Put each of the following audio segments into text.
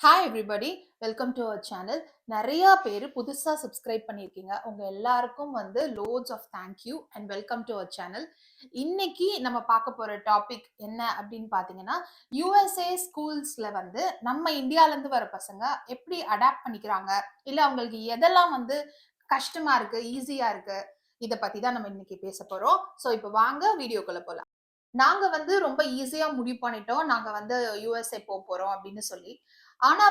Hi everybody, welcome to our channel. நிறைய பேர் புதுசா சப்ஸ்கிரைப் பண்ணியிருக்கீங்க. உங்க எல்லாருக்கும் lots of thank you and welcome to our channel. இன்னைக்கு நம்ம பார்க்க போற டாபிக் என்ன அப்படின்னு பார்த்தீங்கன்னா, யுஎஸ்ஏ ஸ்கூல்ஸ்ல நம்ம இந்தியால இருந்து வர பசங்க எப்படி அடாப்ட் பண்ணிக்கிறாங்க, இல்ல அவங்களுக்கு எதெல்லாம் கஷ்டமா இருக்கு, ஈஸியா இருக்கு, இத பத்தி தான் நம்ம இன்னைக்கு பேச போறோம். ஸோ இப்போ வாங்க வீடியோக்குள்ள போலாம். நாங்க ரொம்ப ஈஸியா முடிவு பண்ணிட்டோம். நாங்க யுஎஸ்ஏ போறோம் அப்படின்னு சொல்லி. ஆனா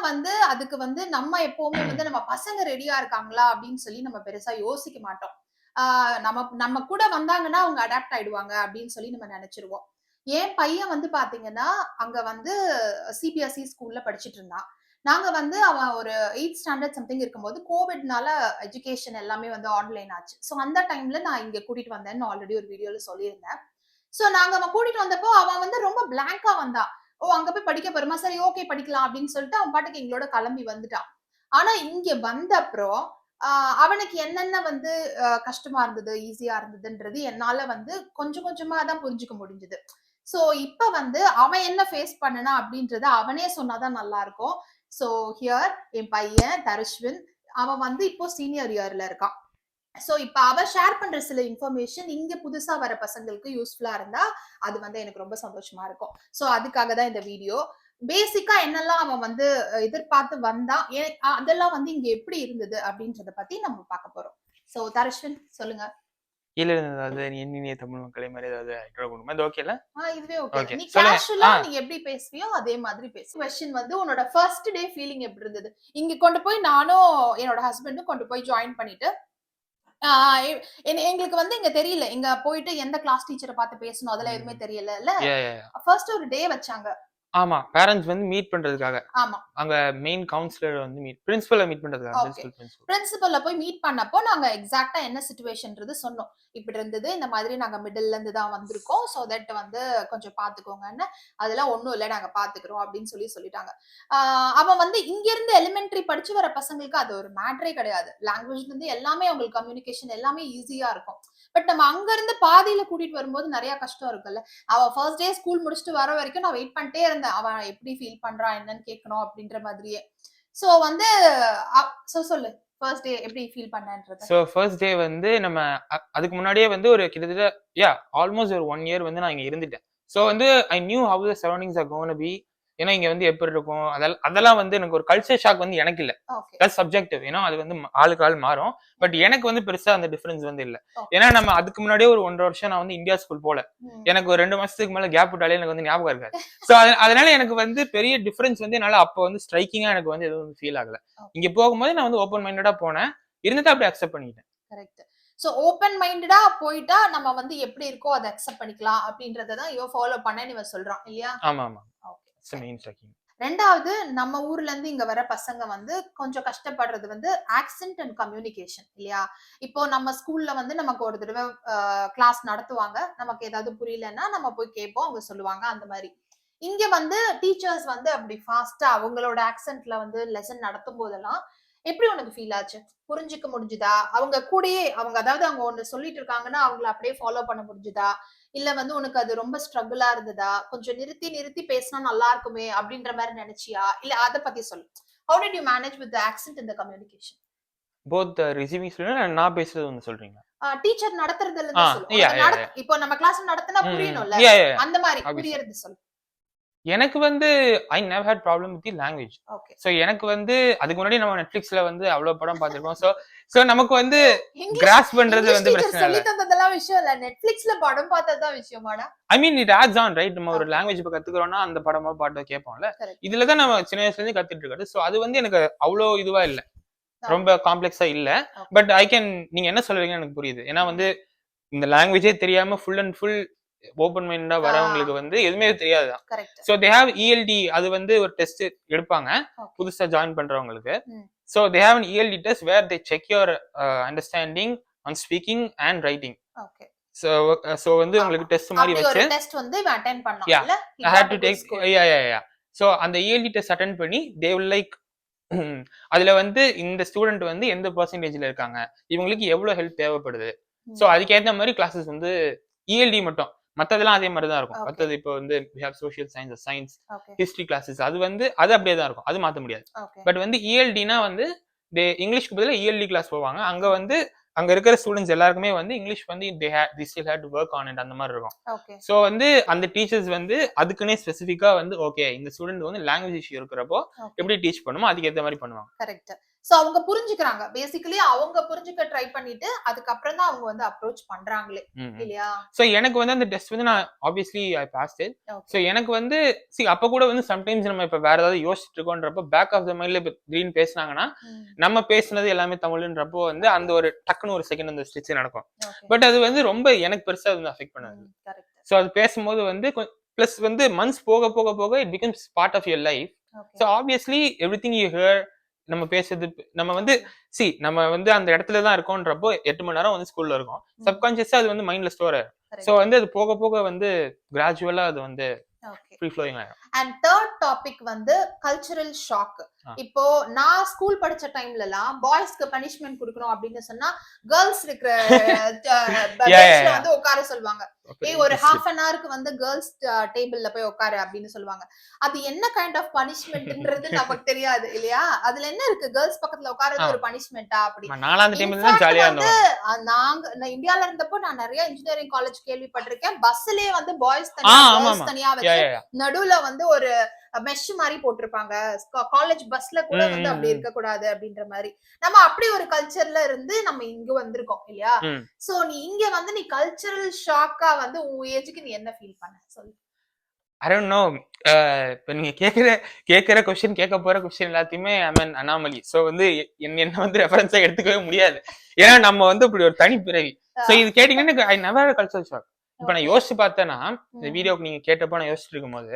அதுக்கு நம்ம எப்பவுமே நம்ம பசங்க ரெடியா இருக்காங்களா அப்படின்னு சொல்லி நம்ம பெருசா யோசிக்க மாட்டோம். ஆ நம்ம நம்ம கூட வந்தாங்கன்னா அவங்க அடாப்ட் ஆயிடுவாங்க அப்படின்னு சொல்லி நம்ம நினைச்சிருவோம். என் பையன் பாத்தீங்கன்னா, அங்க சிபிஎஸ்இ ஸ்கூல்ல படிச்சுட்டு இருந்தான். நாங்க அவன் ஒரு 8th ஸ்டாண்டர்ட் சம்திங் இருக்கும்போது கோவிட்னால எஜுகேஷன் எல்லாமே ஆன்லைன் ஆச்சு. ஸோ அந்த டைம்ல நான் இங்க கூட்டிட்டு வந்தேன்னு ஆல்ரெடி ஒரு வீடியோல சொல்லியிருந்தேன். சோ நாங்க அவன் கூட்டிட்டு வந்தப்போ அவன் ரொம்ப பிளாங்கா வந்தான். ஓ, அங்க போய் படிக்க போறோமா, சரி ஓகே படிக்கலாம் அப்படின்னு சொல்லிட்டு அவன் பாட்டுக்கு எங்களோட கிளம்பி வந்துட்டான். ஆனா இங்க வந்த அப்புறம் அவனுக்கு என்னென்ன கஷ்டமா இருந்தது, ஈஸியா இருந்ததுன்றது என்னால கொஞ்சம் கொஞ்சமா தான் புரிஞ்சுக்க முடிஞ்சது. சோ இப்ப அவன் என்ன ஃபேஸ் பண்ணனா அப்படின்றத அவனே சொன்னாதான் நல்லா இருக்கும். சோ ஹியர் என் பையன் தருஷ்வின், அவன் இப்போ சீனியர் இயர்ல இருக்கான். சோ இப்ப அவ ஷேர் பண்ற சில இன்ஃபர்மேஷன் இங்க புதுசா வர பசங்களுக்கு யூஸ்ஃபுல்லா இருந்தா அது எனக்கு ரொம்ப சந்தோஷமா இருக்கும். சோ அதுக்காக தான் இந்த வீடியோ. பேசிக்கா என்னெல்லாம் அவன் எதிர்பார்த்து வந்தான், அதெல்லாம் இங்க எப்படி இருந்தது அப்படின்றத பத்தி நம்ம பார்க்க போறோம். சோ தர்ஷன் சொல்லுங்க. இல்ல அது எண்ணினிய தமிழ் மக்களை மாதிரி ஏதாவது இன்ட்ரோ கொடுமா அது ஓகேல? இதுவே ஓகே. ஓகே நீ சொல்லுங்க. கேஷுவலா நீ எப்படி பேசுவியோ அதே மாதிரி பேசு. क्वेश्चन உன்னோட ஃபர்ஸ்ட் டே ஃபீலிங் எப்படி இருந்தது? இங்க கொண்டு போய் நானும் என்னோட ஹஸ்பண்டும் கொண்டு போய் ஜாயின் பண்ணிட்டு எங்களுக்கு இங்க தெரியல. இங்க போயிட்டு எந்த கிளாஸ் டீச்சர பார்த்து பேசணும் அதெல்லாம் எதுவுமே தெரியலல்ல. ஃபர்ஸ்ட் ஒரு டே வச்சாங்க. ஆமா, பேரண்ட்ஸ் மீட் பண்றதுக்காக. ஆமா. அங்க மெயின் கவுன்சிலர் பிரின்சிபலை மீட் பண்றதுக்காக. பிரின்சிபல்ல போய் மீட் பண்ணப்போ நாங்க எக்ஸாக்ட்டா என்ன சிச்சுவேஷன்ன்றது சொன்னோம். இப்படி இருந்தது, இந்த மாதிரி நாங்க மிடில்ல இருந்து தான் வந்திருக்கோம். சோ தட் கொஞ்சம் பாத்துக்கோங்கன்னு. அதெல்லாம் ஒண்ணும் இல்ல, நாங்க பாத்துக்கிறோம் அப்படின்னு சொல்லிட்டாங்க. அவன் இங்க இருந்து எலிமெண்டரி படிச்சு வர பசங்களுக்கு அது ஒரு மேட்டரே கிடையாது. லாங்குவேஜ்ல இருந்து எல்லாமே அவங்களுக்கு கம்யூனிகேஷன் எல்லாமே ஈஸியா இருக்கும். பட் நம்ம அங்க இருந்து பாதியில கூட்டிட்டு வரும்போது நிறைய கஷ்டம் இருக்குல்ல. அவன் ஃபர்ஸ்ட் டே ஸ்கூல் முடிச்சுட்டு வர வரைக்கும் நான் வெயிட் பண்ணிட்டே இருந்தேன். அவன் எப்படி ஃபீல் பண்றான் என்னன்னு கேட்கணும் அப்படின்ற மாதிரியே. சோ சொல்லு, ஃபர்ஸ்ட் டே எப்படி ஃபீல் பண்ணன்றது. சோ ஃபர்ஸ்ட் டே நம்ம அதுக்கு முன்னாடியே ஒரு கிட்டத்தட்ட ஆல்மோஸ்ட் ஒரு 1 இயர் நான் இங்க இருந்துட்டேன். So I knew how the surroundings are gonna be. ஏன்னா இங்க எப்படி இருக்கும் அதெல்லாம் எனக்கு ஒரு கல்ச்சர் ஷாக் எனக்கு இல்ல. That's subjective. ஏன்னா அது ஆளுக்கு ஆள் மாறும். பட் எனக்கு பெருசா அந்த டிஃபரன்ஸ் இல்ல. ஏன்னா நம்ம அதுக்கு முன்னாடியே ஒரு 1.5 வருஷம் நான் இந்தியா ஸ்கூல் போல. எனக்கு ஒரு 2 மாசத்துக்கு மேல கேப் விட்டாலே எனக்கு ஞாபகம் இருக்காது. சோ அதனால எனக்கு பெரிய டிஃபரன்ஸ் என்னால அப்ப ஸ்ட்ரைக்கிங்கா எனக்கு எதுவும் ஃபீல் ஆகல. இங்க போகும்போது நான் ஓப்பன் மைண்டடா போனேன். இருந்துட்டு அப்படியே அக்செப்ட் பண்ணிட்டேன். கரெக்ட். சோ ஓப்பன் மைண்டடா போயிட்டா நம்ம எப்படி இருக்கோ அதை அக்செப்ட் பண்ணிக்கலாம் அப்படின்றத தான் இவ ஃபாலோ பண்ணேன்னு இவ சொல்றான் இல்லையா? ஆமா ஆமா. ஓகே. Main striking. ரெண்டாவது, நம்ம ஊர்ல இருந்து இங்க வர பசங்க கொஞ்சம் கஷ்டப்படுறது ஆக்சென்ட் அண்ட் கம்யூனிகேஷன் இல்லையா? இப்போ நம்ம ஸ்கூல்ல நமக்கு ஒரு தடவை கிளாஸ் நடத்துவாங்க. நமக்கு ஏதாவது புரியலன்னா நம்ம போய் கேட்போம், அவங்க சொல்லுவாங்க அந்த மாதிரி. இங்க டீச்சர்ஸ் அப்படி ஃபாஸ்டா அவங்களோட ஆக்சென்ட்ல லெசன் நடத்தும் போதெல்லாம் எப்படி உனக்கு ஃபீல் ஆச்சு? புரிஞ்சுக்க முடிஞ்சுதா? அவங்க கூடயே அதாவது அவங்க ஒண்ணு சொல்லிட்டு இருக்காங்கன்னா அவங்கள அப்படியே ஃபாலோ பண்ண முடிஞ்சுதா? இல்ல உனக்கு அது ரொம்ப ஸ்ட்ரகிளா இருந்ததா? கொஞ்சம் நிறுத்தி நிறுத்தி பேசினா நல்லா இருக்குமே அப்படின்ற மாதிரி நினைச்சியா? இல்ல அத பத்தி சொல்லு. How did you manage with the accent in the communication? Both receiving student நான் பேசுறது சொல்றீங்க. டீச்சர் நடத்துறதுல இருந்து சொல்லு. இப்போ நம்ம கிளாஸ் நடத்தினா புரியணும்ல. அந்த மாதிரி புரியறது சொல்லு. எனக்கு I never had problem with the language. So எனக்கு அதுக்கு முன்னாடி நம்ம நெட்ஃபிளிக்ஸ்ல அவ்வளவு படம் பார்த்திருக்கோம். சோ நமக்கு கிராஸ் பண்றது பிரச்சனை இல்ல. சொல்லி தந்ததெல்லாம் விஷயம் இல்ல, நெட்ஃபிளிக்ஸ்ல படம் பார்த்ததா விஷயமாடா. I mean it adds on right. நம்ம ஒரு லாங்குவேஜ் இப்ப கத்துக்கிறோம்னா அந்த படமோ பாட்டோ கேட்போம்ல. இதுல தான் நம்ம சின்ன வயசுல இருந்து கத்துட்டு இருக்காரு. சோ அது எனக்கு அவ்வளவு இதுவா இல்ல, ரொம்ப காம்ப்ளெக்ஸா இல்ல. பட் ஐ கேன், நீங்க என்ன சொல்றீங்கன்னு எனக்கு புரியுது. ஏன்னா இந்த லாங்குவேஜே தெரியாம ஃபுல் அண்ட் ஃபுல் ஓபன் மைண்டா வரவங்களுக்கு எதுவுமே தெரியாதுதான். So they have ELD. அது ஒரு டெஸ்ட் எடுப்பாங்க புதுசா ஜாயின் பண்றவங்களுக்கு. So they have an ELD test where they check your understanding on speaking and writing. Okay. So உங்களுக்கு டெஸ்ட் மாதிரி வச்சு ஒரு டெஸ்ட் அட்டெண்ட் பண்ணனும்ல. I had to take yeah. So அந்த ELD டெஸ்ட் அட்டெண்ட் பண்ணி they will like அதுல இந்த student எந்த பெர்சன்டேஜ்ல இருக்காங்க, இவங்களுக்கு எவ்வளவு ஹெல்ப் தேவைப்படுது. சோ அதுக்கேத்த மாதிரி கிளாஸஸ் ELD மட்டும் மத்ததெல்லாம் அதே மாதிரி தான் இருக்கும். Okay. மத்தது இப்போ வந்து we have social science, okay history classes, அது அப்படியே தான் இருக்கும். அது மாத்த முடியாது. ஓகே பட் வந்து ELDனா வந்து இங்கிலீஷ்க்கு பதிலா ELD கிளாஸ் போவாங்க. அங்க வந்து அங்க இருக்கிற ஸ்டூடெண்ட்ஸ் எல்லாருக்குமே வந்து இங்கிலீஷ் வந்து they still had to work on it அந்த மாதிரி இருக்கும். ஓகே ஸோ வந்து அந்த டீச்சர்ஸ் வந்து அதுக்குன்னே ஸ்பெசிஃபிக்கா வந்து ஓகே இந்த ஸ்டூடெண்ட் வந்து லாங்குவேஜ் இஷ்யூ இருக்கிறப்போ எப்படி டீச் பண்ணுமோ அதுக்கு ஏற்ற மாதிரி பண்ணுவாங்க. கரெக்ட். சோ அவங்க புரிஞ்சுக்கிறாங்க, பேசிக்கலி அவங்க புரிஞ்சுக்க ட்ரை பண்ணிட்டு அதுக்கப்புறம் தான் அவங்க வந்து அப்ரோச் பண்றாங்களே இல்லையா? ஸோ எனக்கு வந்து அந்த டெஸ்ட் வந்து நான் obviously I passed it. So எனக்கு வந்து அப்போ கூட வந்து சம்டைம்ஸ் நம்ம இப்போ வேற ஏதாவது யோசிச்சுட்டு இருக்கோன்றப்போ பேக் ஆஃப் த மைண்ட்ல இப்போ திடீர்னு பேசினாங்கன்னா நம்ம பேசுனது எல்லாமே தமிழ்ன்றப்போ வந்து அந்த ஒரு டக்குன்னு ஒரு செகண்ட் அந்த ஸ்டிச் நடக்கும். பட் அது வந்து ரொம்ப எனக்கு பெருசா வந்து அஃபெக்ட் பண்ணாது. ஸோ அது பேசும்போது வந்து பிளஸ் வந்து மந்த்ஸ் போக போக போக it becomes part of your life. So obviously everything you hear நம்ம பேசுறது நம்ம வந்து நம்ம வந்து அந்த இடத்துல தான் இருக்கோன்றப்போ 8 மணி நேரம் வந்து ஸ்கூல்ல இருக்கும். சப்கான்சியஸா அது வந்து மைண்ட்ல ஸ்டோர் ஆயிடும். சோ வந்து அது போக போக வந்து கிராஜுவலா அது வந்து ஃப்ரீ ஃப்ளோயிங் ஆயிடும். அண்ட் தேர்ட் டாபிக் வந்து கல்ச்சரல் ஷாக். இப்போ நான் ஸ்கூல் படிச்ச டைம்ல எல்லாம் பாய்ஸ்க்கு பனிஷ்மெண்ட் கொடுக்கணும் அப்படின்னு சொன்னா கேர்ள்ஸ் இருக்கிற பெஞ்ச்ல வந்து உட்கார சொல்லுவாங்க. ஒரு half an hourக்கு வந்து கேர்ள்ஸ் டேபிள்ல போய் உட்காரு அப்படின்னு சொல்லுவாங்க. அது என்ன கைண்ட் ஆஃப் பனிஷ்மெண்ட்ன்றது நமக்கு தெரியாது இல்லையா? அதுல என்ன இருக்கு, கேர்ள்ஸ் பக்கத்துல உட்கார்றது ஒரு பனிஷ்மெண்டா? அப்படி நாங்க இந்தியால இருந்தப்போ நான் நிறைய இன்ஜினியரிங் காலேஜ் கேள்விப்பட்டிருக்கேன். பஸ்லயே வந்து பாய்ஸ் தனியா கேர்ள்ஸ் தனியா வச்சு நடுவுல வந்து ஒரு மெஷ் மாதிரி போட்டிருப்பாங்க. காலேஜ் பஸ்ல கூட வந்து அப்படி இருக்க கூடாது அப்படின்ற மாதிரி. நம்ம அப்படி ஒரு கல்ச்சர்ல இருந்து நம்ம இங்க வந்திருக்கோம் இல்லையா? சோ நீ இங்க வந்து நீ கல்ச்சரல் ஷாக்கா வந்து உன் ஏஜுக்கு நீ என்ன ஃபீல் பண்ண சொல்லு. I don't know. இப்ப நீங்க கேக்குற கொஸ்டின் கேட்க போற கொஸ்டின் எல்லாத்தையுமே அனாமலி. சோ வந்து என்ன வந்து ரெஃபரன்ஸா எடுத்துக்கவே முடியாது. ஏன்னா நம்ம வந்து இப்படி ஒரு தனி பிறவி. சோ இது கேட்டீங்கன்னா I never had cultural shock. இப்ப நான் யோசிச்சு பார்த்தேன்னா இந்த வீடியோக்கு நீங்க கேட்டப்போ நான் யோசிச்சுட்டு இருக்கும்போது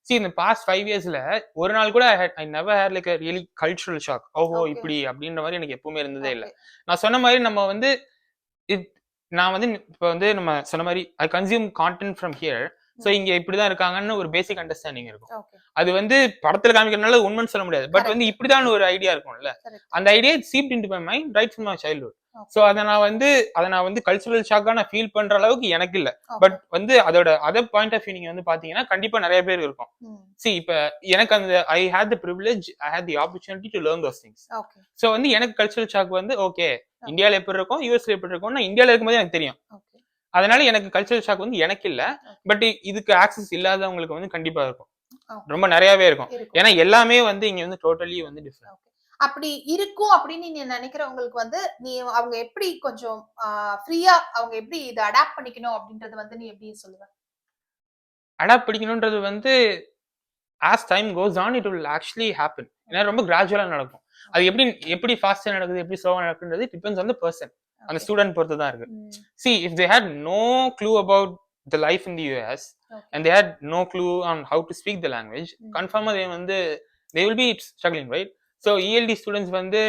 இந்த பாஸ்ட் 5 இயர்ஸ்ல ஒரு நாள் கூட I never had like really cultural shock. ஓஹோ இப்படி அப்படின்ற மாதிரி எனக்கு எப்பவுமே இருந்ததே இல்லை. நான் சொன்ன மாதிரி நம்ம வந்து நான் வந்து இப்ப வந்து நம்ம சொன்ன மாதிரி I consume content from here. So இங்க இப்படிதான் இருக்காங்கன்னு ஒரு பேசிக் அண்டர்ஸ்டாண்டிங் இருக்கும். அது வந்து படத்துல காமிக்கிறதுனால உண்மைன்னு சொல்ல முடியாது. பட் வந்து இப்படிதான் ஒரு ஐடியா இருக்கும்ல. அந்த idea seeped into my mind right from my சைல்ட்ஹுட். சோ அதை நான் வந்து கல்ச்சரல் ஷாக்கா நான் ஃபீல் பண்ற அளவுக்கு எனக்கு இல்ல. பட் வந்து அதோட அதர் பாயிண்ட் ஆஃப் வியூ நீங்க வந்து பாத்தீங்கன்னா கண்டிப்பா நிறைய பேர் இருக்கும். இப்ப எனக்கு அந்த I had the privilege, I had the opportunity to learn those things. So வந்து எனக்கு கல்ச்சரல் ஷாக் வந்து ஓகே இந்தியால எப்படி இருக்கும் யூஎஸ்ல எப்படி இருக்கும் நான் இந்தியால இருக்கும்போது எனக்கு தெரியும். அதனால எனக்கு கல்ச்சரல் ஷாக் வந்து எனக்கு இல்ல. பட் இதுக்கு ஆக்சஸ் இல்லாதவங்களுக்கு வந்து கண்டிப்பா இருக்கும், ரொம்ப நிறையவே இருக்கும். ஏன்னா எல்லாமே வந்து இங்க வந்து டோட்டலி வந்து டிஃபரெண்ட். அப்படி இருக்கும் அப்படின்னு நீ நினைக்கிறவங்களுக்கு வந்து நீ அவங்க எப்படி கொஞ்சம் ஃப்ரீயா அவங்க எப்படி இதை அடாப்ட் பண்ணிக்கணும் அப்படின்றது வந்து நீ எப்படி சொல்லுவ? அடாப்ட் பண்ணிக்கணும்ன்றது வந்து as time goes on it will actually happen. ஏன்னா ரொம்ப கிராஜுவலா நடக்கும். அது எப்படி ஃபாஸ்டா நடக்குது எப்படி ஸ்லோவா நடக்குன்றது டிபெண்ட்ஸ் ஆன் தி பர்சன், அந்த ஸ்டூடெண்ட் பொறுத்து தான் இருக்கு. if they had no clue about the life in the US and they had no clue on how to speak the language, confirm they will be struggling, right? So ELD students வந்து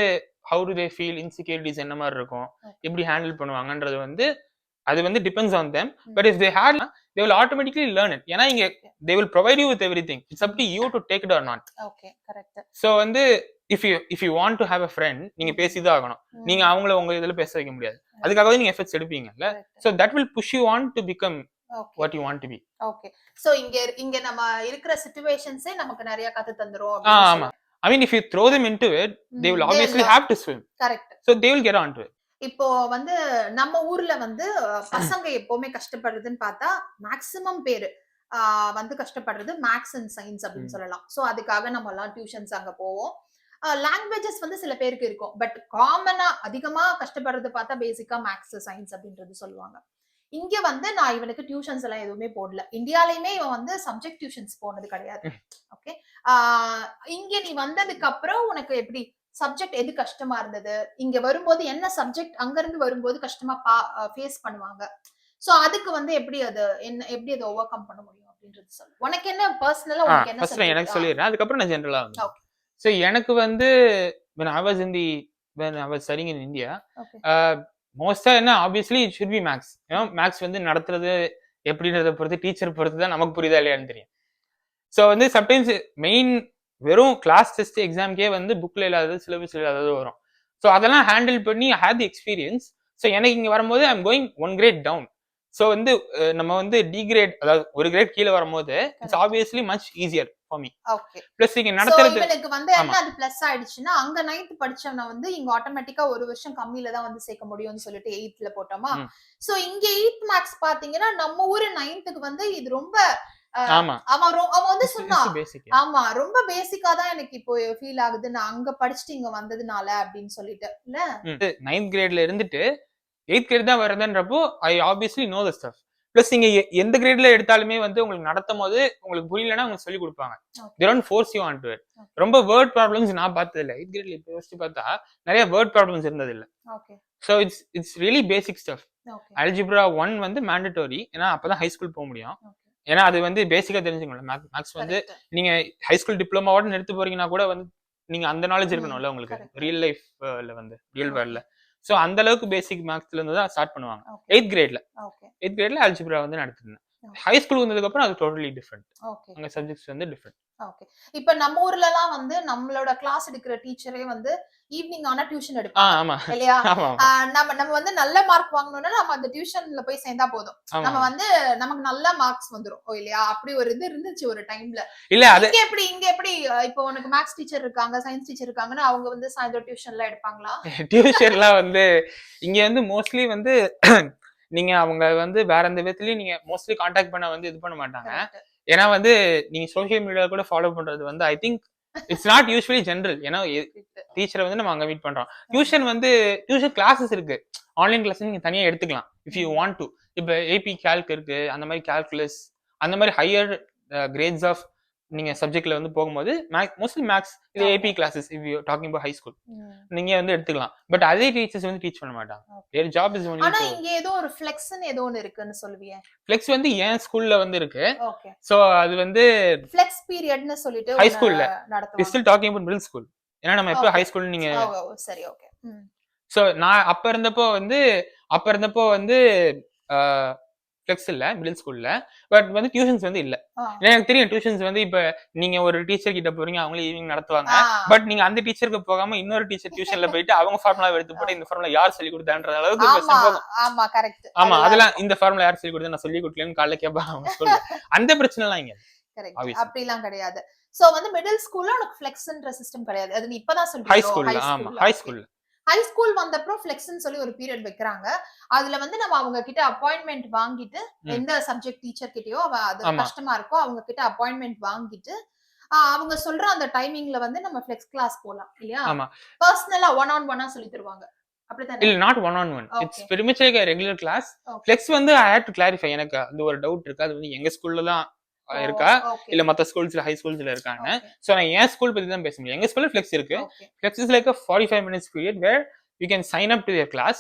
how do they feel, insecurities என்ன மாதிரி இருக்கும், எப்படி handle பண்ணுவாங்கன்றது வந்து அது வந்து depends on them. But if they had, they will automatically learn it. ஏன்னா இங்க they will provide you with everything. It's up to you to take it or not. Okay, correct. So வந்து if you want to have a friend, நீங்க பேசிதான் ஆகணும். நீங்க அவங்கள உங்க இதுல பேச வைக்க முடியாது. அதுக்காகவே நீங்க efforts எடுப்பீங்கல்ல. So that will push you on to become what you want to be. Okay. So இங்க நம்ம இருக்கிற சிச்சுவேஷன்ஸே நமக்கு நிறைய கத்து தந்துரும். ஆமா. I mean if you throw them into it, they will obviously have to swim. Correct. So they will get on to it. இப்போ வந்து நம்ம ஊர்ல வந்து பசங்க எப்பவுமே கஷ்டப்படுறதுன்னு பார்த்தா மேக்சிமம் பேரு வந்து கஷ்டப்படுறது மேக்ஸ் அண்ட் சயின்ஸ் அப்படின்னு சொல்லலாம். சோ அதுக்காக நம்ம எல்லாம் டியூஷன்ஸ் அங்க போவோம். லாங்குவேஜஸ் வந்து சில பேருக்கு இருக்கும். பட் காமனா அதிகமா கஷ்டப்படுறது பார்த்தா பேசிக்கா மேக்ஸ் சயின்ஸ் அப்படின்றது சொல்லுவாங்க. இங்க வந்து நான் இவனுக்கு டியூஷன்ஸ் எல்லாம் எதுவுமே போடல. இந்தியாலயுமே இவன் வந்து சப்ஜெக்ட் டியூஷன்ஸ் போனது கிடையாது. ஓகே, இங்க நீ வந்ததுக்கு அப்புறம் உனக்கு எப்படி சப்ஜெக்ட் எது கஷ்டமா இருந்தது, இங்க வரும்போது என்ன சப்ஜெக்ட் அங்க இருந்து வரும்போது கஷ்டமா ஃபேஸ் பண்ணுவாங்க, சோ அதுக்கு வந்து எப்படி அதை ஓவர் கம் பண்ண முடியும் அப்படின்றது சொல்லு. உனக்கு என்ன பர்சனலா உனக்கு என்ன ஃபர்ஸ்ட் எனக்கு சொல்லிடுறேன், அதுக்கப்புறம் நான் ஜெனரலா வந்து சோ எனக்கு வந்து when I was studying in India, மோஸ்டா என்ன obviously it should be maths. Maths வந்து நடத்துறது எப்படின்றத பொறுத்து டீச்சர் பொறுத்து தான் நமக்கு புரியுதா இல்லையான்னு தெரியும். ஸோ வந்து சம்டைம்ஸ் மெயின் வெறும் கிளாஸ் டெஸ்ட் எக்ஸாம்க்கே வந்து புக்ல இல்லாதது சிலபஸ் இல்லாதது வரும். ஸோ அதெல்லாம் ஹேண்டில் பண்ணி I had the experience. So எனக்கு இங்க வரும்போது I am going 1 grade down. So வந்து நம்ம வந்து டிகிரேட், அதாவது ஒரு கிரேட் கீழே வரும்போது it's Correct. Obviously much easier for me. Okay. Plus இங்க சோ நடத்துறது இவனுக்கு வந்து ஆமா என்ன அது பிளஸ் ஆயிடுச்சுன்னா, அங்க 9th படிச்சவன வந்து இங்க ஆட்டோமேட்டிக்கா 1 வருஷம் கம்மியில தான் வந்து சேர்க்க முடியும்னு சொல்லிட்டு 8th போட்டோமா? ம். சோ இங்க 8th மேத்ஸ் பாத்தீங்கன்னா, நம்ம ஊரு 9th வந்து இது ரொம்ப ஆமா அவன் வந்து சொன்னான். பேசிக். ஆமா, ரொம்ப பேசிக்கா தான் எனக்கு இப்போ ஃபீல் ஆகுது. நான் அங்க படிச்சுட்டு இங்க வந்ததுனால அப்படின்னு சொல்லிட்டு. இல்ல? 9th கிரேட்ல இருந்துட்டு 8th கிரேட் தான் வருதுன்றப்போ I obviously know the stuff. Plus நீங்க எந்த கிரேட்ல எடுத்தாலுமே வந்து உங்களுக்கு நடத்தும் போது உங்களுக்கு புரியலன்னா உங்களுக்கு சொல்லி கொடுப்பாங்க. Okay. they don't force you onto it. Okay. ரொம்ப வேர்ட் ப்ராப்ளம்ஸ் நான் பார்த்தது இல்லை 8th கிரேட்ல. இப்போ யோசிச்சு பார்த்தா நிறைய வேர்ட் ப்ராப்ளம்ஸ் இருந்தது இல்லை. Okay. So it's really basic stuff. Okay. Algebra 1 வந்து மேண்டட்டோரி, ஏன்னா அப்பதான் ஹை ஸ்கூல் போக முடியும். ஓகே. ஏன்னா அது வந்து பேசிக்கா தெரிஞ்சுக்கணும். மேக்ஸ் வந்து கரெக்ட். நீங்க ஹை ஸ்கூல் டிப்ளமாவோட நிறுத்து போறீங்கன்னா கூட வந்து நீங்க அந்த நாலேஜ் ம். இருக்கணும்ல உங்களுக்கு கரெக்ட். ரியல் லைஃப்ல வந்து ரியல் ஓகே. வேர்ல்ட்ல. ஸோ அந்த அளவுக்கு பேசிக் மேக்ஸ்ல இருந்து தான் ஸ்டார்ட் பண்ணுவாங்க ஓகே. 8th கிரேட்ல. ஓகே. 8th கிரேட்ல அல்ஜிப்ரா வந்து நடத்திருந்தேன். ஓகே. ஹை ஸ்கூல் வந்ததுக்கு அப்புறம் அது டோட்டலி டிஃப்ரெண்ட். ஓகே. அங்க சப்ஜெக்ட்ஸ் வந்து டிஃப்ரெண்ட். ஓகே. இப்ப நம்ம ஊர்லலாம் வந்து நம்மளோட கிளாஸ் எடுக்கிற டீச்சரே வந்து ஈவினிங் ஆனா டியூஷன் எடுப்பாங்க. ஆமா இல்லையா? ஆமா நம்ம வந்து நல்ல மார்க் வாங்கணும்னா நம்ம அந்த டியூஷன்ல போய் சேர்ந்தா போதும். நம்ம ஆமா வந்து நமக்கு நல்ல மார்க்ஸ் வந்துரும். ஓ இல்லையா? அப்படி ஒரு இது இருந்துச்சு ஒரு டைம்ல. இல்ல அது இங்க எப்படி இப்போ உனக்கு மேத்ஸ் டீச்சர் இருக்காங்க, சயின்ஸ் டீச்சர் இருக்காங்கன்னா அவங்க வந்து சாயந்தரம் டியூஷன்ல எடுப்பாங்களா? டியூஷன்லாம் வந்து இங்க வந்து மோஸ்ட்லி வந்து நீங்க அவங்க வந்து வேற எந்த விதத்துலயும் நீங்க மோஸ்ட்லி கான்டாக்ட் பண்ண வந்து இது பண்ண மாட்டாங்க. கரெக்ட். ஏன்னா வந்து நீங்க சோஷியல் மீடியால கூட ஃபாலோ பண்றது வந்து I think it's not usually general. ஏன்னா டீச்சரை வந்து நம்ம அங்க மீட் பண்றோம். டியூஷன் கிளாஸஸ் இருக்கு, ஆன்லைன் கிளாஸ் நீங்க தனியா எடுத்துக்கலாம் இஃப் யூ வாண்ட் டு. இப்ப ஏபி கால்க் இருக்கு, அந்த மாதிரி கால்குலஸ், அந்த மாதிரி ஹையர் கிரேட்ஸ் ஆஃப் நீங்க சப்ஜெக்ட்ல வந்து போகும்போது மோஸ்ட்லி மேக்ஸ் இல்ல AP classes if you talking about high school நீங்க வந்து எடுத்துக்கலாம். பட் அதே டீச்சர்ஸ் வந்து டீச் பண்ண மாட்டாங்க. their job is only ஆனா to இங்க ஏதோ ஒரு ஃப்ளெக்ஸ்னு ஏதோ ஒன்னு இருக்குன்னு சொல்லுவியே. flex வந்து ஏன் ஸ்கூல்ல வந்து இருக்கு. ஓகே. சோ அது வந்து ஃப்ளெக்ஸ் பீரியட்னு சொல்லிட்டு ஹை ஸ்கூல்ல நடத்துவாங்க. still talking about middle school. ஏன்னா நம்ம எப்போ ஹை ஸ்கூல் நீங்க சரி ஓகே. சோ நான் அப்ப இருந்தப்போ வந்து ஃப்ளெக்ஸ் இல்ல மிடில் ஸ்கூல்ல. பட் வந்து டியூஷன்ஸ் வந்து இல்ல. எனக்கு தெரியும் டியூஷன்ஸ் வந்து இப்ப நீங்க ஒரு டீச்சர் கிட்ட போறீங்க, அவங்களே ஈவினிங் நடத்துவாங்க. பட் நீங்க அந்த டீச்சருக்கு போகாம இன்னொரு டீச்சர் டியூஷன்ல போயிட்டு அவங்க ஃபார்முலா எடுத்து போட்டு இந்த ஃபார்முலா யார் சொல்லி கொடுத்தான்ற அளவுக்கு ஆமா கரெக்ட். ஆமா அதெல்லாம் இந்த ஃபார்முலா யார் சொல்லி கொடுத்தா நான் சொல்லி கொடுக்கலன்னு காலைல கேட்பாங்க அவங்க ஸ்கூல்ல. அந்த பிரச்சனை எல்லாம் இங்க கரெக்ட். அப்படிலாம் கிடையாது. சோ வந்து மிடில் ஸ்கூல்ல உனக்கு ஃப்ளெக்ஸ்ன்ற சிஸ்டம் கிடையாது. அது நீ இப்பதான் சொல்றீங்க. ஹை ஸ்கூல்ல ஆமா ஹை ஸ்கூல்ல ஹை ஸ்கூல் வந்தப்பறம் ஃப்ளெக்ஸ்ன்னு சொல்லி ஒரு பீரியட் வைக்கிறாங்க. அதுல வந்து நம்ம அவங்க கிட்ட அப்பாயின்மெண்ட் வாங்கிட்டு எந்த சப்ஜெக்ட் டீச்சர் கிட்டயோ அது கஷ்டமா இருக்கோ அவங்க கிட்ட அப்பாயின்மெண்ட் வாங்கிட்டு அவங்க சொல்ற அந்த டைமிங்ல வந்து நம்ம ஃப்ளெக்ஸ் கிளாஸ் போலாம் இல்லையா? பர்சனலா 1-on-1 சொல்லி தருவாங்க. அப்படிதானே? இல்ல not 1-on-1. It's very much like a regular class. Flex வந்து I had to clarify. எனக்கு அது ஒரு டவுட் இருக்கு. அது வந்து எங்க ஸ்கூல்ல தான் இருக்கா இல்ல மத்த ஸ்கூல்ஸ்ல ஹை ஸ்கூல்ஸ்ல இருக்காங்க. சோ நான் ஏன் ஸ்கூல் பத்தி தான் பேச முடியும். எங்க ஸ்கூல்ல ஃப்ளெக்ஸ் இருக்கு. Flex is like a 45 minutes period where you can sign up to their class.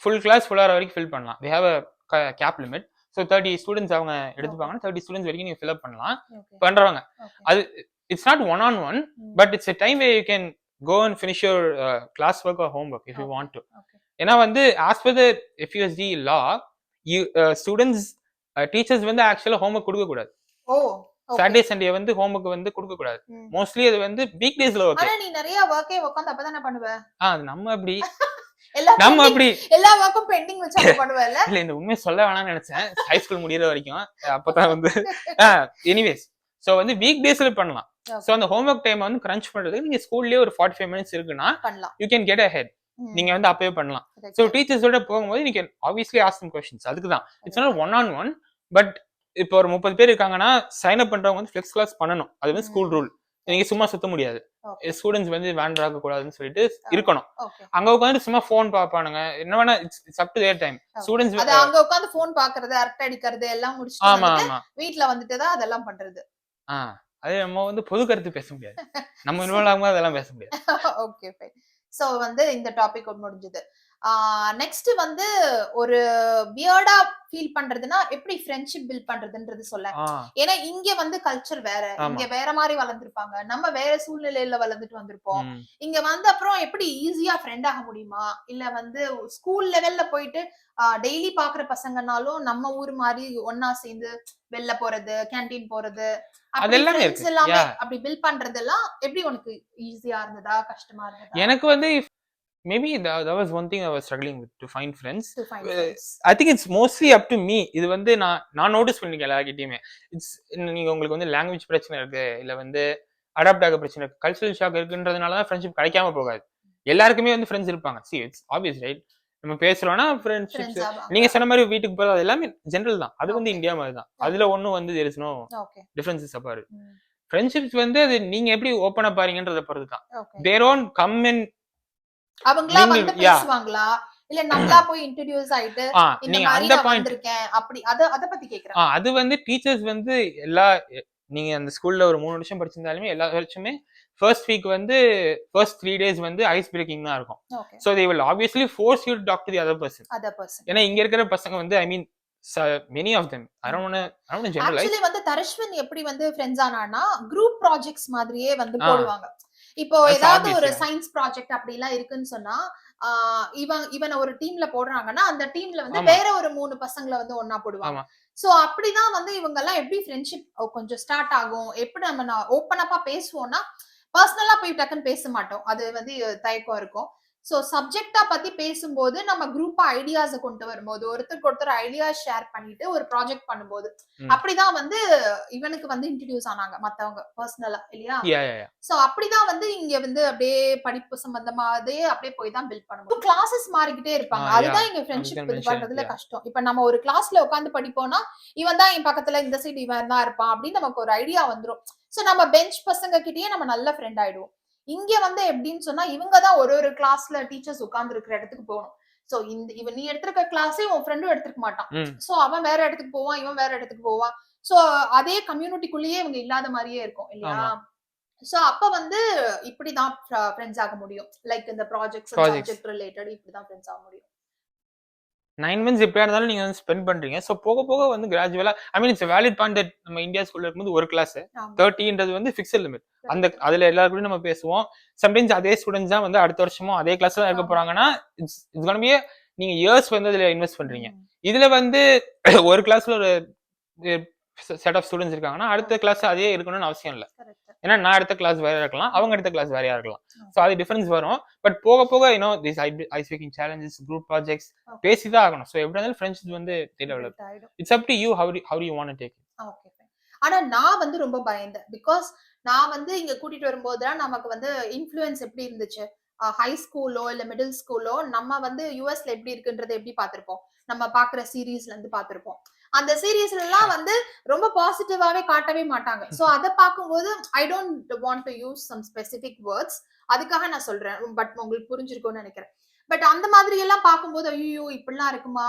full class full hour வரைக்கும் fill பண்ணலாம். they have a cap limit. so 30 students அவங்க எடுத்துப்பாங்கன்னா 30 students வரைக்கும் நீங்க fill up பண்ணலாம். பண்றவங்க அது it's not 1-on-1 but it's a time where you can go and finish your class work or homework if you want to. ஏன்னா வந்து as per the FUSD law you students teachers வந்து ஆக்சுவலா homework கொடுக்க கூடாது. Saturday Sunday வந்து homework வந்து கொடுக்க கூடாது. மோஸ்ட்லி அது வந்து வீக் டேஸ்ல ஓகே. ஆனா நீ நிறைய வர்க்கே உட்கார்ந்து அப்பதான் பண்ணுவ. நம்ம அப்படி எல்லா வர்க்கும் பெண்டிங் வச்சு அப்ப பண்ணுவல. இல்ல இந்த உண்மையை சொல்ல வேணாம்னு நினைச்சேன் ஹை ஸ்கூல் முடியற வரைக்கும். அப்பதான் வந்து எனிவேஸ் சோ வந்து வீக் டேஸ்ல பண்ணலாம். சோ அந்த ஹோம்வொர்க் டைம் வந்து கிரன்ச் பண்றதுக்கு நீங்க ஸ்கூல்லயே ஒரு 45 minutes இருக்குன்னா you can get ahead. நீங்க வந்து அப்பவே பண்ணலாம். சோ டீச்சர்ஸோட போகும்போது நீங்க ஆப்வியஸ்லி ஆஸ்க் them questions. அதுக்கு தான் இட்ஸ் நாட் 1-on-1 பட் இப்போ ஒரு 30 பேர் இருக்காங்கன்னா சைன் அப் பண்றவங்க வந்து ஃப்ளெக்ஸ் கிளாஸ் பண்ணணும். அது வந்து ஸ்கூல் ரூல். நீங்க சும்மா சுத்த முடியாது. ஸ்டூடெண்ட்ஸ் வந்து வேண்டர் ஆக கூடாதுன்னு சொல்லிட்டு இருக்கணும். அங்க உட்கார்ந்து சும்மா போன் பாப்பானுங்க என்ன வேணா it's up to their time. Students அது அங்க உட்கார்ந்து போன் பாக்குறது அரட்டை அடிக்கிறது எல்லாம் முடிச்சிட்டு வந்து வீட்ல வந்துட்டு தான் அதெல்லாம் பண்றது. அது நம்ம வந்து பொது கருத்து பேச முடியாது. நம்ம இன்வால்வ் ஆகும்போது அதெல்லாம் பேச முடியாது. Okay fine. சோ வந்து இந்த டாபிக் முடிஞ்சது. நெக்ஸ்ட் வந்து ஒரு வியர்டா ஃபீல் பண்றதுன்னா எப்படி ஃப்ரெண்ட்ஷிப் பில்ட் பண்றதுன்றது சொல்ல. ஏன்னா இங்க வந்து கல்ச்சர் வேற, இங்க வேற மாதிரி வளர்ந்துருப்பாங்க, நம்ம வேற சூழ்நிலையில வளர்ந்துட்டு வந்திருப்போம். இங்க வந்து அப்புறம் எப்படி ஈஸியா ஃப்ரெண்ட் ஆக முடியுமா இல்ல வந்து ஸ்கூல் லெவல்ல போயிட்டு டெய்லி பாக்குற பசங்கனாலும் நம்ம ஊர் மாதிரி ஒன்னா சேர்ந்து வெளில போறது கேண்டீன் போறது அதெல்லாம் எல்லாமே அப்படி பில்ட் பண்றதெல்லாம் எப்படி உனக்கு ஈஸியா இருந்ததா கஷ்டமா இருந்ததா? எனக்கு வந்து maybe that was one thing I was struggling with to find friends. to find friends. I think it's mostly up to me. இது வந்து நான் நோட்டீஸ் பண்ணிருக்கேன் எல்லார்கிட்டயுமே. இட்ஸ் நீங்க உங்களுக்கு வந்து லாங்குவேஜ் பிரச்சனை இருக்கு, இல்ல வந்து அடாப்ட் ஆக பிரச்சனை இருக்கு, கல்ச்சரல் ஷாக் இருக்குன்றதுனால தான் ஃப்ரெண்ட்ஷிப் கிடைக்காம போகாது. எல்லாருக்குமே வந்து ஃப்ரெண்ட்ஸ் இருப்பாங்க. see it's obvious right, நம்ம பேசுறோம்னா ஃப்ரெண்ட்ஷிப்ஸ் Friends ஆவாங்க. நீங்க சொன்ன மாதிரி வீட்டுக்கு போறது அது எல்லாமே ஜெனரல் தான். அது வந்து Okay. இந்தியா மாதிரி தான். அதுல ஒண்ணும் வந்து there is no Okay. differences apart. ம். ஃப்ரெண்ட்ஷிப்ஸ் வந்து அது நீங்க எப்படி ஓபன் அப் ஆறீங்கன்றத பொறுத்து தான். Okay. they don't come in. அவங்களா mingle, வந்து yeah. பேசுவாங்களா இல்ல நம்மளா போய் இன்ட்ரோடியூஸ் ஆயிட்டு இந்த நீங்க மாதிரி அந்த நான் பாயிண்ட் வந்திருக்கேன் அப்படி அத பத்தி கேக்குறேன். அது வந்து டீச்சர்ஸ் வந்து நீங்க அந்த ஸ்கூல்ல ஒரு 3 வருஷம் படிச்சிருந்தாலுமே எல்லா வருஷமே ஃபர்ஸ்ட் வீக் வந்து ஃபர்ஸ்ட் 3 days வந்து ஐஸ் பிரேக்கிங் தான் இருக்கும். Okay. So they will obviously force you to talk to the other person. other person. ஏன்னா இங்க இருக்கிற பசங்க வந்து ஐ மீன் many of them I don't want to generalize. Actually வந்து தர்ஷ்வன் எப்படி வந்து ஃப்ரெண்ட்ஸ் ஆனானா குரூப் ப்ராஜெக்ட்ஸ் மாதிரியே வந்து போடுவாங்க. இப்போ That's ஏதாவது obvious, ஒரு yeah. சயின்ஸ் ப்ராஜெக்ட் அப்படி எல்லாம் இருக்குன்னு சொன்னா இவன் ஒரு டீம்ல போடுறாங்கன்னா அந்த டீம்ல வந்து ஆமா. வேற ஒரு 3 பசங்களை வந்து ஒன்னா போடுவாங்க. ஆமா. சோ அப்படிதான் வந்து இவங்க எல்லாம் எப்படி ஃப்ரெண்ட்ஷிப் கொஞ்சம் ஸ்டார்ட் ஆகும், எப்படி நம்ம ஓப்பன் அப்பா பேசுவோம்னா பர்சனலா போய் டக்குன்னு பேச மாட்டோம், அது வந்து தயக்கம் இருக்கும். சோ சப்ஜெக்டா பத்தி பேசும்போது நம்ம குரூப்பா ஐடியாஸ கொண்டு வரும்போது ஒருத்தருக்கு ஒருத்தர் ஐடியா ஷேர் பண்ணிட்டு ஒரு ப்ராஜெக்ட் பண்ணும்போது அப்படிதான் வந்து இவனுக்கு வந்து இன்ட்ரோடியூஸ் ஆனாங்க மத்தவங்க பர்சனலா இல்லையா. Yeah, yeah, yeah. சோ அப்படிதான் வந்து இங்க வந்து அப்படியே படிப்பு சம்பந்தமா அப்படியே போய் தான் பில்ட் பண்ணுவோம். கிளாஸஸ் மாறிக்கிட்டே இருப்பாங்க. Yeah. அதுதான் இங்க ஃப்ரெண்ட்ஷிப் இது mention, பண்றதுல yeah. கஷ்டம். இப்ப நம்ம ஒரு கிளாஸ்ல உட்கார்ந்து படிப்போம்னா இவன் தான் என் பக்கத்துல இந்த சைடு இவன் தான் இருப்பான் அப்படின்னு நமக்கு ஒரு ஐடியா வந்துரும். சோ நம்ம பெஞ்ச் பசங்க கிட்டயே நம்ம நல்ல ஃப்ரெண்ட் ஆயிடுவோம். இங்க வந்து எப்படின்னு சொன்னா இவங்க தான் ஒரு கிளாஸ்ல டீச்சர்ஸ் உட்கார்ந்து இருக்கிற இடத்துக்கு போகணும். சோ இவன் நீ எடுத்திருக்க கிளாஸே உன் ஃப்ரெண்டும் எடுத்துக்க மாட்டான். சோ அவன் வேற இடத்துக்கு போவான், இவன் வேற இடத்துக்கு போவான். சோ அதே கம்யூனிட்டிக்குள்ளேயே இவங்க இல்லாத மாதிரியே இருக்கும் இல்லையா. சோ அப்ப வந்து இப்படிதான் ஃப்ரெண்ட்ஸ் ஆக முடியும். லைக் இந்த ப்ராஜெக்ட்ஸ் சப்ஜெக்ட் ரிலேட்டட் இப்படிதான் ஃப்ரெண்ட்ஸ் ஆக முடியும். 9 months எப்படியா இருந்தாலும் நீங்க வந்து ஸ்பெண்ட் பண்றீங்க. ஸோ போக போக வந்து கிராஜுவலா I mean it's valid point that நம்ம இந்தியா ஸ்கூல்ல இருக்கும்போது ஒரு கிளாஸ் 30ன்றது வந்து ஃபிக்ஸட் லிமிட். அந்த அதுல எல்லாரும் நம்ம பேசுவோம். சம்டைம்ஸ் அதே ஸ்டூடெண்ட்ஸ் தான் வந்து அடுத்த வருஷமும் அதே கிளாஸ் தான் இருக்க போறாங்கன்னா இட்ஸ் கோனா பி நீங்க இயர்ஸ் வந்து அதுல இன்வெஸ்ட் பண்றீங்க. இதுல வந்து ஒரு கிளாஸ்ல ஒரு செட் ஆஃப் ஸ்டூடெண்ட்ஸ் இருக்காங்கன்னா அடுத்த கிளாஸ் அதே இருக்கணும்னு அவசியம் இல்லை. ஏன்னா நான் அடுத்த கிளாஸ் வேற இருக்கலாம், அவங்க அடுத்த கிளாஸ் வேறையா இருக்கலாம். ஸோ அது டிஃபரன்ஸ் வரும். பட் போக போக this is speaking challenges group projects பேசிதான் ஆகணும். ஸோ எப்படி இருந்தாலும் ஃப்ரெண்ட்ஷிப் வந்து develop. It's up to you how you want to take it. Okay. ஆனா நான் வந்து ரொம்ப பயந்தேன். பிகாஸ் நான் வந்து இங்க கூட்டிட்டு வரும்போதுதான் நமக்கு வந்து இன்ஃப்ளூயன்ஸ் எப்படி இருந்துச்சு, ஹை ஸ்கூலோ இல்ல மிடில் ஸ்கூலோ நம்ம வந்து யூஎஸ்ல எப்படி இருக்குன்றதை எப்படி பார்த்திருப்போம், நம்ம பாக்குற சீரீஸ்ல இருந்து பார்த்திருப்போம். அந்த சீரீஸ்ல எல்லாம் வந்து ரொம்ப பாசிட்டிவாவே காட்டவே மாட்டாங்க. சோ அதை பார்க்கும்போது I don't want to use some specific words, அதுக்காக நான் சொல்றேன். பட் உங்களுக்கு புரிஞ்சிருக்கும்னு நினைக்கிறேன். பட் அந்த மாதிரி எல்லாம் பார்க்கும்போது ஐயோ இப்படிலாம் இருக்குமா,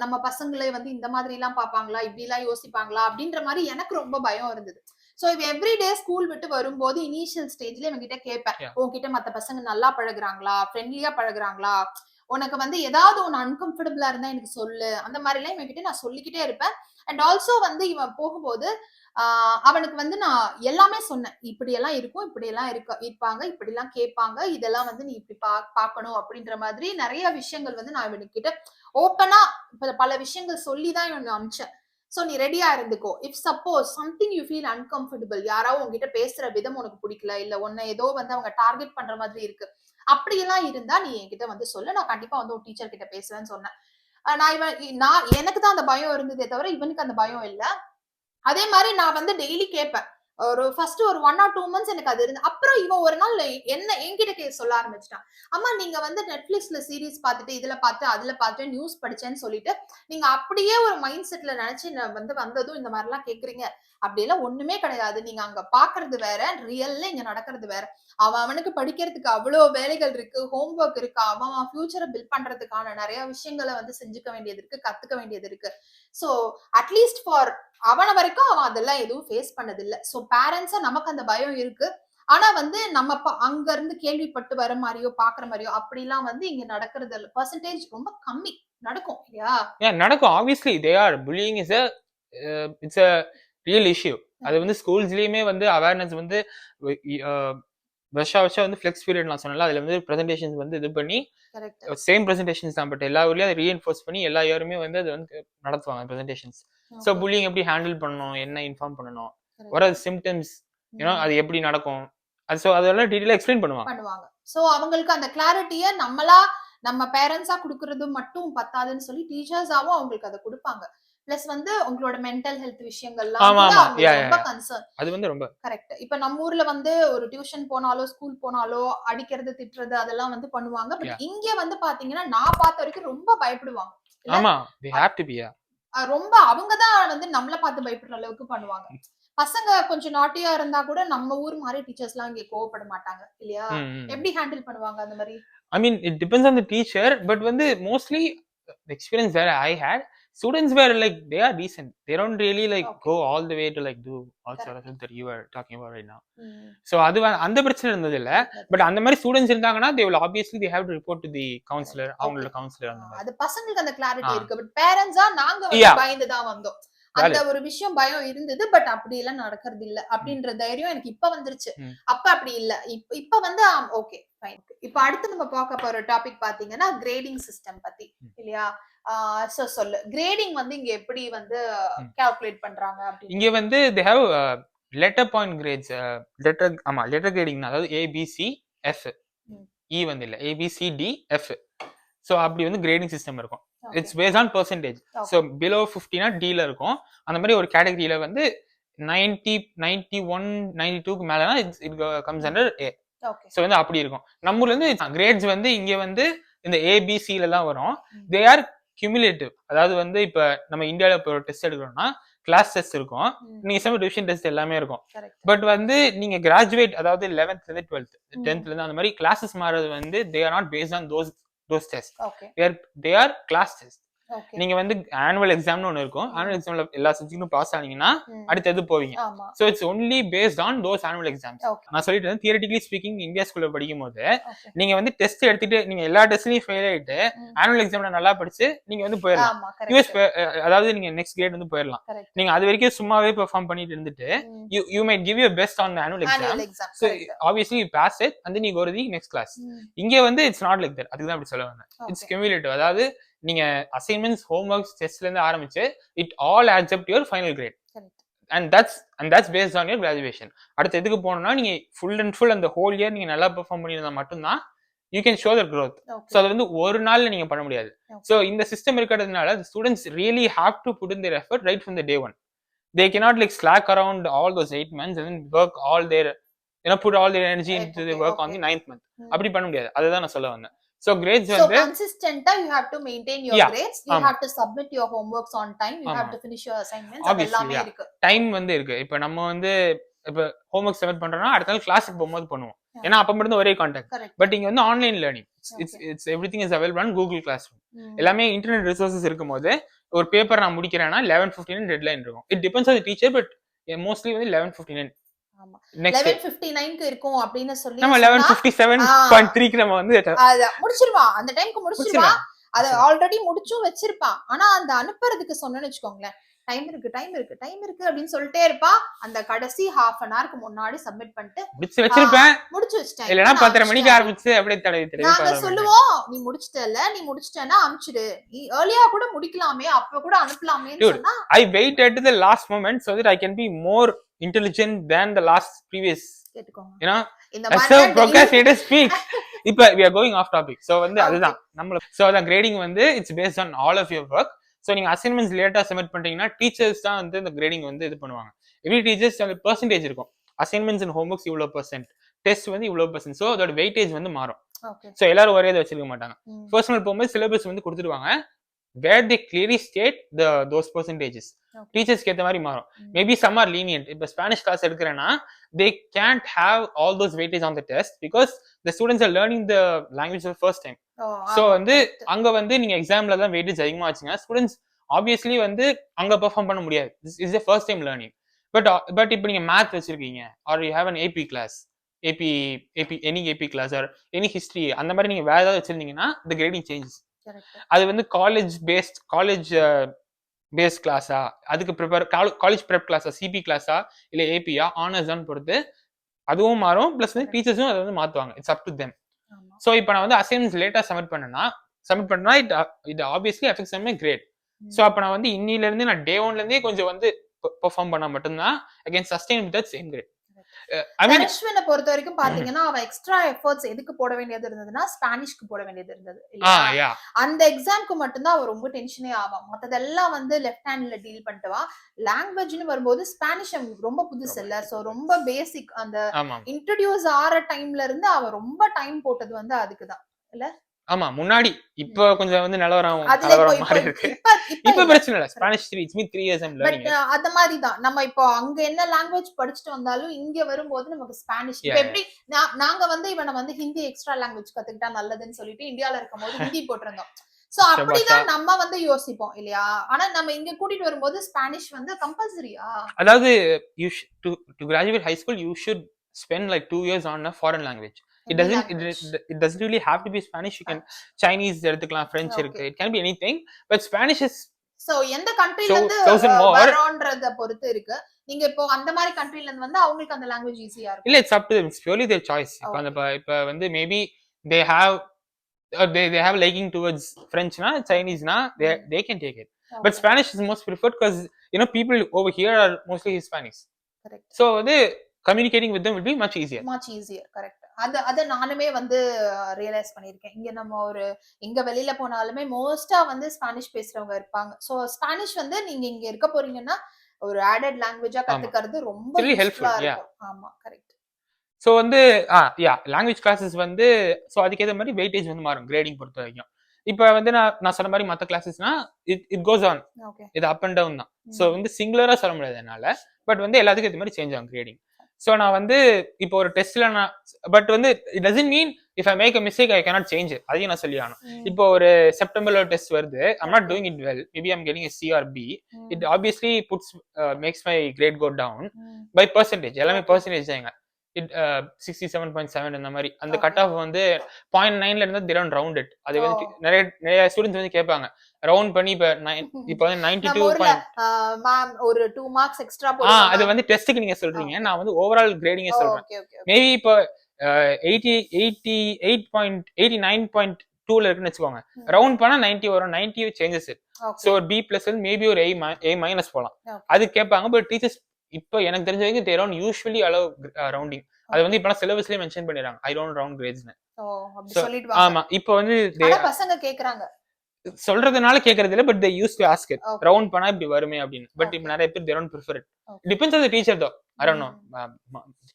நம்ம பசங்களே வந்து இந்த மாதிரி எல்லாம் பார்ப்பாங்களா, இப்படி எல்லாம் யோசிப்பாங்களா அப்படின்ற மாதிரி எனக்கு ரொம்ப பயம் இருந்தது. சோ எவ்ரிடே ஸ்கூல் விட்டு வரும்போது இனிஷியல் ஸ்டேஜ்ல இவங்கிட்ட கேட்பேன், உங்ககிட்ட மத்த பசங்க நல்லா பழகுறாங்களா, ஃப்ரெண்ட்லியா பழகுறாங்களா, உனக்கு வந்து ஏதாவது ஒன்னு அன்கம்ஃபர்டபுளா இருந்தா எனக்கு சொல்லு, அந்த மாதிரி எல்லாம் இவன்கிட்ட நான் சொல்லிக்கிட்டே இருப்பேன். அண்ட் ஆல்சோ வந்து இவன் போகும்போது அவனுக்கு வந்து நான் எல்லாமே சொன்னேன், இப்படி எல்லாம் இருக்கும், இப்படி எல்லாம் இருப்பாங்க, இப்படி எல்லாம் கேட்பாங்க, இதெல்லாம் வந்து நீ இப்படி பார்க்கணும் அப்படின்ற மாதிரி நிறைய விஷயங்கள் வந்து நான் இவனுக்கிட்ட ஓப்பனா பல விஷயங்கள் சொல்லிதான் இவன் அமிச்சேன். சோ நீ ரெடியா இருந்துக்கோ, if suppose something you feel uncomfortable, யாராவது உங்ககிட்ட பேசுற விதம் உனக்கு பிடிக்கல, இல்ல உன்னை ஏதோ வந்து அவங்க டார்கெட் பண்ற மாதிரி இருக்கு, அப்படியெல்லாம் இருந்தா நீ என்கிட்ட வந்து சொல்லு, நான் கண்டிப்பா வந்து ஒரு டீச்சர் கிட்ட பேசுவேன்னு சொன்னேன். நான் எனக்கு தான் அந்த பயம் இருந்ததே தவிர இவனுக்கு அந்த பயம் இல்ல. அதே மாதிரி நான் வந்து டெய்லி கேட்பேன். ஒரு ஃபர்ஸ்ட் ஒரு 1 or 2 months எனக்கு அது இருந்து, அப்புறம் இவன் ஒரு நாள் என்ன என்கிட்ட சொல்ல ஆரம்பிச்சிட்டான், அம்மா நீங்க வந்து நெட்ஃபிளிக்ஸ்ல சீரீஸ் பார்த்துட்டு இதுல பார்த்து அதுல பார்த்து நியூஸ் படிச்சேன்னு சொல்லிட்டு நீங்க அப்படியே ஒரு மைண்ட் செட்ல நினைச்சு வந்து வந்ததும் இந்த மாதிரி எல்லாம் கேக்குறீங்க, அப்படி எல்லாம் ஒண்ணுமே கிடையாது. நீங்க அங்க பாக்குறது வேற, ரியல்ல இங்க நடக்கிறது வேற. அவனுக்கு படிக்கிறதுக்கு அவ்வளவு வேலைகள் இருக்கு, ஹோம் ஒர்க் இருக்கு, அவன் ஃபியூச்சரை பில்ட் பண்றதுக்கான நிறைய விஷயங்களை வந்து செஞ்சுக்க வேண்டியது இருக்கு, கத்துக்க வேண்டியது இருக்கு. சோ அட்லீஸ்ட் ஃபார் அவன வரைக்கும் அவன் அதெல்லாம் எதுவும் ஃபேஸ் பண்ணது இல்ல. சோ பேரண்ட்ஸா நமக்கு அந்த பயம் இருக்கு. ஆனா வந்து நம்ம அங்க இருந்து கேள்விப்பட்டு வர மாதிரியோ பாக்குற மாதிரியோ அப்படிலாம் வந்து இங்க நடக்கிறது இல்ல. பெர்சன்டேஜ் ரொம்ப கம்மி. நடக்கும் இல்லையா? நடக்கும். Obviously they are bullying is it's a real issue. அது வந்து ஸ்கூல்ஸ்லயுமே வந்து அவேர்னஸ் வந்து வருஷம் வந்து ஃபிளெக்ஸ் பீரியட் நான் சொன்னல, அதுல வந்து பிரசன்டேஷன்ஸ் வந்து இது பண்ணி சேம் பிரசன்டேஷன்ஸ் தான், பட் எல்லா ஊர்லயும் அதை ரீஎன்ஃபோர்ஸ் பண்ணி எல்லா இயருமே வந்து அது வந்து நடத்துவாங்க பிரசன்டேஷன்ஸ். ஸோ புல்லிங் எப்படி ஹேண்டில் பண்ணணும், என்ன இன்ஃபார்ம் பண்ணணும், வர சிம்டம்ஸ் அது எப்படி நடக்கும், ஸோ அதெல்லாம் டீட்டெயிலாக எக்ஸ்பிளைன் பண்ணுவாங்க. ஸோ அவங்களுக்கு அந்த கிளாரிட்டியை நம்ம பேரண்ட்ஸா கொடுக்கறது மட்டும் பத்தாதுன்னு சொல்லி டீச்சர்ஸாவும் அவங்களுக்கு அதை கொடுப்பாங்க. பிளஸ் வந்து உங்களோட மென்டல் ஹெல்த் விஷயங்கள்லாம் ரொம்ப கன்சர்ன். அது வந்து ரொம்ப கரெக்ட். இப்ப நம்ம ஊர்ல வந்து ஒரு டியூஷன் போனாலோ ஸ்கூல் போனாலோ அடிக்கிறது திட்டுறது அதெல்லாம் வந்து பண்ணுவாங்க. பட் இங்க வந்து பாத்தீங்கன்னா நான் பார்த்த வரைக்கும் ரொம்ப பயப்படுவாங்க. ஆமா, they have to be. ரொம்ப அவங்கதான் வந்து நம்மள பார்த்து பயப்படுற அளவுக்கு பண்ணுவாங்க. பசங்க கொஞ்சம் நாட்டியா இருந்தா கூட நம்ம ஊர் மாதிரி டீச்சர்ஸ் எல்லாம் இங்க கோவப்பட மாட்டாங்க இல்லையா? எப்படி ஹேண்டில் பண்ணுவாங்க அந்த மாதிரி? I mean, it depends on the teacher, but வந்து mostly the experience that I had, students were like they are decent. They don't really like go all the way to like do all sort of things that you are talking about right now. So அது அந்த பிரச்சனை இருந்தது இல்ல. But அந்த மாதிரி students இருந்தாங்கன்னா they will obviously they have to report to the counselor. அவங்களோட councillor அந்த மாதிரி. அது பசங்களுக்கு அந்த கிளாரிட்டி இருக்கு. பட் பேரண்ட்ஸா நாங்க பயந்து தான் வந்தோம். அந்த ஒரு விஷயம் பயம் இருந்தது. பட் அப்படி எல்லாம் நடக்கிறது இல்ல அப்படின்ற தைரியம் எனக்கு இப்ப வந்துருச்சு. அப்ப அப்படி இல்ல. இப்ப வந்து ஓகே ஃபைன். இப்ப அடுத்து நம்ம பார்க்க போற டாபிக் பாத்தீங்கன்னா கிரேடிங் சிஸ்டம் பத்தி இல்லையா? சோ சொல்லு, கிரேடிங் வந்து இங்க எப்படி வந்து கால்குலேட் பண்றாங்க அப்படி? இங்க வந்து they have letter point grades. Letter grading, அதாவது A B C F. E வந்து இல்ல, A B C D F. So அப்படி வந்து கிரேடிங் சிஸ்டம் இருக்கும். It's based on percentage. So below 50 D ல இருக்கும். அந்த மாதிரி ஒரு கேட்டகரியில வந்து 90, 91, 92க்கு மேலனா it comes under A. So வந்து அப்படி இருக்கும். நம்ம ஊர்ல இருந்து கிரேட்ஸ் வந்து இங்க வந்து இந்த ABC ல எல்லாம் வரும். They are cumulative. அதாவது வந்து இப்ப நம்ம இந்தியால இப்போ டெஸ்ட் எடுக்கிறோம்னா கிளாஸ் டெஸ்ட் இருக்கும், நீங்க சம டிவிஷன் டெஸ்ட் எல்லாமே இருக்கும். பட் வந்து நீங்க கிராஜுவேட், அதாவது 11th இருந்து 12th 10th இருந்து அந்த மாதிரி கிளாஸஸ் மாறது வந்து they are not based on those tests. They are class tests. நீங்க வந்து ஆனுவல் எக்ஸாம்னு ஒன்னு இருக்கும். ஆனுவல் எக்ஸாம்ல எல்லா சப்ஜெக்டும் பாஸ் ஆனீங்கன்னா அடுத்தது போவீங்க. So it's only based on those annual exams. நான் சொல்லிட்டேன், தியரிட்டிக்கலி ஸ்பீக்கிங் இந்தியா ஸ்கூல்ல படிக்கும் போது நீங்க வந்து டெஸ்ட் எடுத்துட்டு நீங்க எல்லா டெஸ்ட்லயும் ஃபெயில் ஆயிட்டு ஆனுவல் எக்ஸாம்ல நல்லா படிச்சு நீங்க வந்து போயிடலாம். யூஎஸ், அதாவது நீங்க நெக்ஸ்ட் கிரேட் வந்து போயிடலாம். நீங்க அது வரைக்கும் சும்மாவே பெர்ஃபார்ம் பண்ணிட்டு இருந்துட்டு you might give your best on the annual exam. So obviously you pass it and then you go to the next class. இங்க வந்து it's not like that. அதுக்கு தான் அப்படி சொல்ல வந்தேன். It's cumulative. அதாவது நீங்க அசைன்மெண்ட்ஸ், ஹோம்வொர்க்ஸ், டெஸ்ட்ல இருந்து ஆரம்பிச்சு it all adds up to your final grade. And that's based on your graduation. அடுத்து எதுக்கு போகணும்னா நீங்க full அந்த whole year நீங்க நல்லா பெர்ஃபார்ம் பண்ணியிருந்தா மட்டும்தான் you can show the growth. So அது வந்து ஒரு நாள்ல நீங்க பண்ண முடியாது. So இந்த சிஸ்டம் இருக்கிறதுனால the students really have to put in their effort right from the day one. They cannot like slack around all those 8 months and then work all their put all their energy into the work on the 9th month. அப்படி பண்ண முடியாது. அதுதான் நான் சொல்ல வந்தேன். So grades வந்து consistent you have to maintain your grades. You have to submit your homeworks on time. You have to finish your assignments. அதெல்லாம் இருக்கு. டைம் வந்து இருக்கு. இப்போ நம்ம வந்து இப்போ ஹோம்வொர்க் சப்மிட் பண்றோம்னா அடுத்த நாள் கிளாஸ்க்கு போகும்போது பண்ணுவோம். ஏன்னா அப்ப மட்டும் ஒரே கான்டாக்ட். பட் இங்க வந்து online learning. It's everything is available on Google Classroom. எல்லாமே இன்டர்நெட் ரிசோர்சஸ் இருக்கும்போது ஒரு பேப்பர் நான் முடிக்கிறேன்னா 11:59 டெட்லைன் இருக்கும். It depends on the teacher, but mostly வந்து 11:59. ஆமா, 11:59க்கு இருக்கும் அப்படின்னு சொல்லி நம்ம 11:57.3க்கு நம்ம வந்து அத முடிச்சிருவா. அந்த டைம்க்கு முடிச்சிருவா. அத ஆல்ரெடி முடிச்சும் வச்சிருப்பா. ஆனா அந்த அனுப்புறதுக்கு சொன்னேன்னு வெச்சுக்கோங்களேன், டைம் இருக்கு அப்படின்னு சொல்லிட்டே இருப்பா. அந்த கடைசி half an hourக்கு முன்னாடி சப்மிட் பண்ணிட்டு முடிச்சு வச்சிட்டேன். இல்லனா 10:30 மணிக்கு ஆரம்பிச்சு அப்படியே தடவி நாங்க சொல்லுவோம், நீ முடிச்சிட்டேன்னா அனுப்பிச்சிடு, நீ early-ஆ கூட முடிக்கலாமே, அப்ப கூட அனுப்பலாமேன்னு சொன்னா I wait at the last moment so that I can be more intelligent than the last previous. கேட்டுக்கோங்க, இந்த மாதிரி procrastinator speak. இப்ப we are going off topic. So வந்து அதுதான் நம்ம the grading வந்து it's based on all of your work. So நீங்க assignments லேட்டா சப்மிட் பண்றீங்கன்னா டீச்சர்ஸ் தான் வந்து இந்த கிரேடிங் வந்து இது பண்ணுவாங்க. எவ்ரி டீச்சர்ஸ் பெர்சன்டேஜ் இருக்கும். அசைன்மெண்ட்ஸ் அண்ட் ஹோம்வொர்க்ஸ் இவ்வளோ %, டெஸ்ட் வந்து இவ்வளோ %. ஸோ அதோட வெயிட்டேஜ் வந்து மாறும். ஸோ எல்லாரும் ஒரே இதை வச்சிருக்க மாட்டாங்க. பர்சனல் போகும்போது சிலபஸ் வந்து கொடுத்துருவாங்க. Where they clearly state those percentages டீச்சர்ஸ்க்கு ஏற்ற மாதிரி மாறும். Maybe some are lenient. இப்போ ஸ்பானிஷ் கிளாஸ் எடுக்கிறேன்னா they can't have all those weightage on the test because the students are learning the language for the first time. So வந்து அங்க வந்து நீங்க எக்ஸாம்ல தான் வெயிட்டேஜ் அதிகமா வச்சீங்க, ஸ்டூடெண்ட்ஸ் ஆப்வியஸ்லி வந்து அங்க பெர்ஃபார்ம் பண்ண முடியாது. Is the first time learning. But இப்போ நீங்க மேத் வச்சிருக்கீங்க, are you have an AP class, any AP class or any history, அந்த மாதிரி நீங்க வேற ஏதாவது வச்சிருந்தீங்கன்னா the grading changes. அது வந்து காலேஜ் பேஸ் கிளாஸா, அதுக்கு காலேஜ் ப்ரெப் கிளாஸா, சிபி கிளாஸா, இல்ல ஏபியா, ஆனர்ஸான்னு பொறுத்து அதுவும் மாறும். பிளஸ் வந்து டீச்சர்ஸும் அதை வந்து மாத்துவாங்க. It's up to them. So இப்போ நான் வந்து அசைன்மெண்ட்ஸ் லேட்டா சப்மிட் பண்ணா it obviously affects my grade. So அப்போ நான் வந்து இன்னில இருந்து நான் டே 1ல இருந்தே கொஞ்சம் வந்து பெர்ஃபார்ம் பண்ணா மட்டும்தான் I can sustain with that same grade. ஐ மீன் தர்ஷ்வனை பொறுத்த வரைக்கும் பாத்தீங்கன்னா அவன் எக்ஸ்ட்ரா எஃபர்ட்ஸ் எதுக்கு போட வேண்டியது இருந்ததுன்னா ஸ்பானிஷ்க்கு போட வேண்டியது இருந்தது இல்லையா யா அந்த எக்ஸாம்க்கு மட்டும்தான் அவன் ரொம்ப டென்ஷனே ஆவான் மத்ததெல்லாம் வந்து லெஃப்ட் ஹேண்ட்ல டீல் பண்ணிட்டு வா லாங்குவேஜ்னு வரும்போது ஸ்பானிஷ் அவனுக்கு ரொம்ப புதுசு இல்ல சோ ரொம்ப பேசிக் அந்த ஆமா இன்ட்ரடியூஸ் ஆற டைம்ல இருந்து அவன் ரொம்ப டைம் போட்டது வந்து அதுக்குதான் இல்ல ஆமா முன்னாடி இப்ப கொஞ்சம் வந்து நிலவரம் அதுல இப்போ கலவரம் இப்போ மாறி இருக்கு இப்ப இப்ப இப்ப இல்ல பிரச்சனை இல்ல Spanish it's me 3 years I'm but learning it. அந்த மாதிரி தான் நம்ம இப்போ அங்க என்ன லாங்குவேஜ் படிச்சுட்டு வந்தாலும் இங்க வரும்போது நமக்கு ஸ்பானிஷ் Yeah, இப்ப yeah. எப்படி நாங்க வந்து இவனை வந்து ஹிந்தி எக்ஸ்ட்ரா லாங்குவேஜ் கத்துக்கிட்டா நல்லதுன்னு சொல்லிட்டு இந்தியால இருக்கும் போது ஹிந்தி போட்டிருந்தோம் சோ சபாஷா. அப்படிதான் நம்ம வந்து யோசிப்போம் இல்லையா ஆனா நம்ம இங்க கூட்டிட்டு வரும்போது ஸ்பானிஷ் வந்து கம்பல்சரியா அதாவது you to graduate high school you should spend like 2 years on a foreign language. It doesn't really have to be Spanish. You can Chinese எடுத்துக்கலாம் French இருக்கு. It can be anything but Spanish is so எந்த கண்ட்ரில இருந்து chosen more. வரோன்றத பொறுத்து இருக்கு நீங்க இப்போ அந்த மாதிரி கண்ட்ரில இருந்து வந்து அவங்களுக்கு அந்த லாங்குவேஜ் ஈஸியா இருக்கும் இல்ல it's up to them. It's purely their choice. இப்ப அந்த இப்ப வந்து maybe they have they have liking towards French na Chinese na they can take it. But Spanish is most preferred because you know people over here are mostly Hispanics. Correct. So the communicating with them will be much easier. Correct. அத நானுமே வந்து realise பண்ணிருக்கேன் இங்க நம்ம ஒரு எங்க வெளியில போனாலுமே மோஸ்டா வந்து ஸ்பானிஷ் பேசுறவங்க இருப்பாங்க சோ ஸ்பானிஷ் வந்து நீங்க இங்க இருக்க போறீங்கன்னா ஒரு ஆடட் லாங்குவேஜா கத்துக்கிறது ரொம்ப ஹெல்ப்ஃபுல்லா இருக்கும் ஆமா கரெக்ட் சோ வந்து லாங்குவேஜ் கிளாஸஸ் வந்து சோ அதுக்கேற்ற மாதிரி வெயிட்டேஜ் வந்து மாறும் கிரேடிங் பொறுத்த வரைக்கும் இப்ப வந்து நான் சொன்ன மாதிரி மத்த கிளாஸஸ்னா இட் கோஸ் ஆன் இது அப் அண்ட் டவுன் தான் சோ வந்து சிங்குலரா சொல்ல முடியாது என்னால பட் வந்து எல்லாத்துக்கும் ஏற்ற மாதிரி சேஞ்ச் ஆகும் கிரேடிங் சோ நான் வந்து இப்போ ஒரு டெஸ்ட்ல நான் பட் வந்து it doesn't mean if I make a mistake I cannot change அதையும் நான் சொல்லி ஆகணும் இப்போ ஒரு செப்டம்பர்ல டெஸ்ட் வருது I'm not doing it well maybe I'm getting C or B it obviously puts maths my grade go down by percentage எல்லாமே percentage தாங்க 67.7 இந்த மாதிரி அந்த கட் ஆஃப் வந்து 0.9ல இருந்து திரன் ரவுண்ட் இட் அது வந்து நிறைய ஸ்டூடெண்ட்ஸ் வந்து கேட்பாங்க ரவுண்ட் பண்ணி இப்போ வந்து 92 மேம் ஒரு 2 மார்க்ஸ் எக்ஸ்ட்ரா போடுங்க அது வந்து டெஸ்ட்க்கு நீங்க சொல்றீங்க நான் வந்து ஓவரால் கிரேடிங்கே சொல்றேன் மேபி இப்போ 89.2ல இருக்குன்னு வெச்சுக்கோங்க ரவுண்ட் பண்ணா 90 வரும் 90 changes it so B plus maybe ஒரு A மைனஸ் போலாம் அது கேட்பாங்க பட் டீச்சர்ஸ் இப்போ எனக்கு தெரிஞ்ச வரைக்கும் they don't usually allow rounding அது வந்து இப்ப செலபஸ்லயே மென்ஷன் பண்ணிராங்க I don't round grades-னு அப்படி சொல்லிடுவாங்க ஆமா இப்போ வந்து பசங்க கேக்குறாங்க சொல்றதுனால கேக்குறது இல்ல but they used to ask it round பண்ணா இப்படி வருமே அப்படினு பட் இப்போ நிறைய பேர் they don't prefer it depends on the teacher though I don't know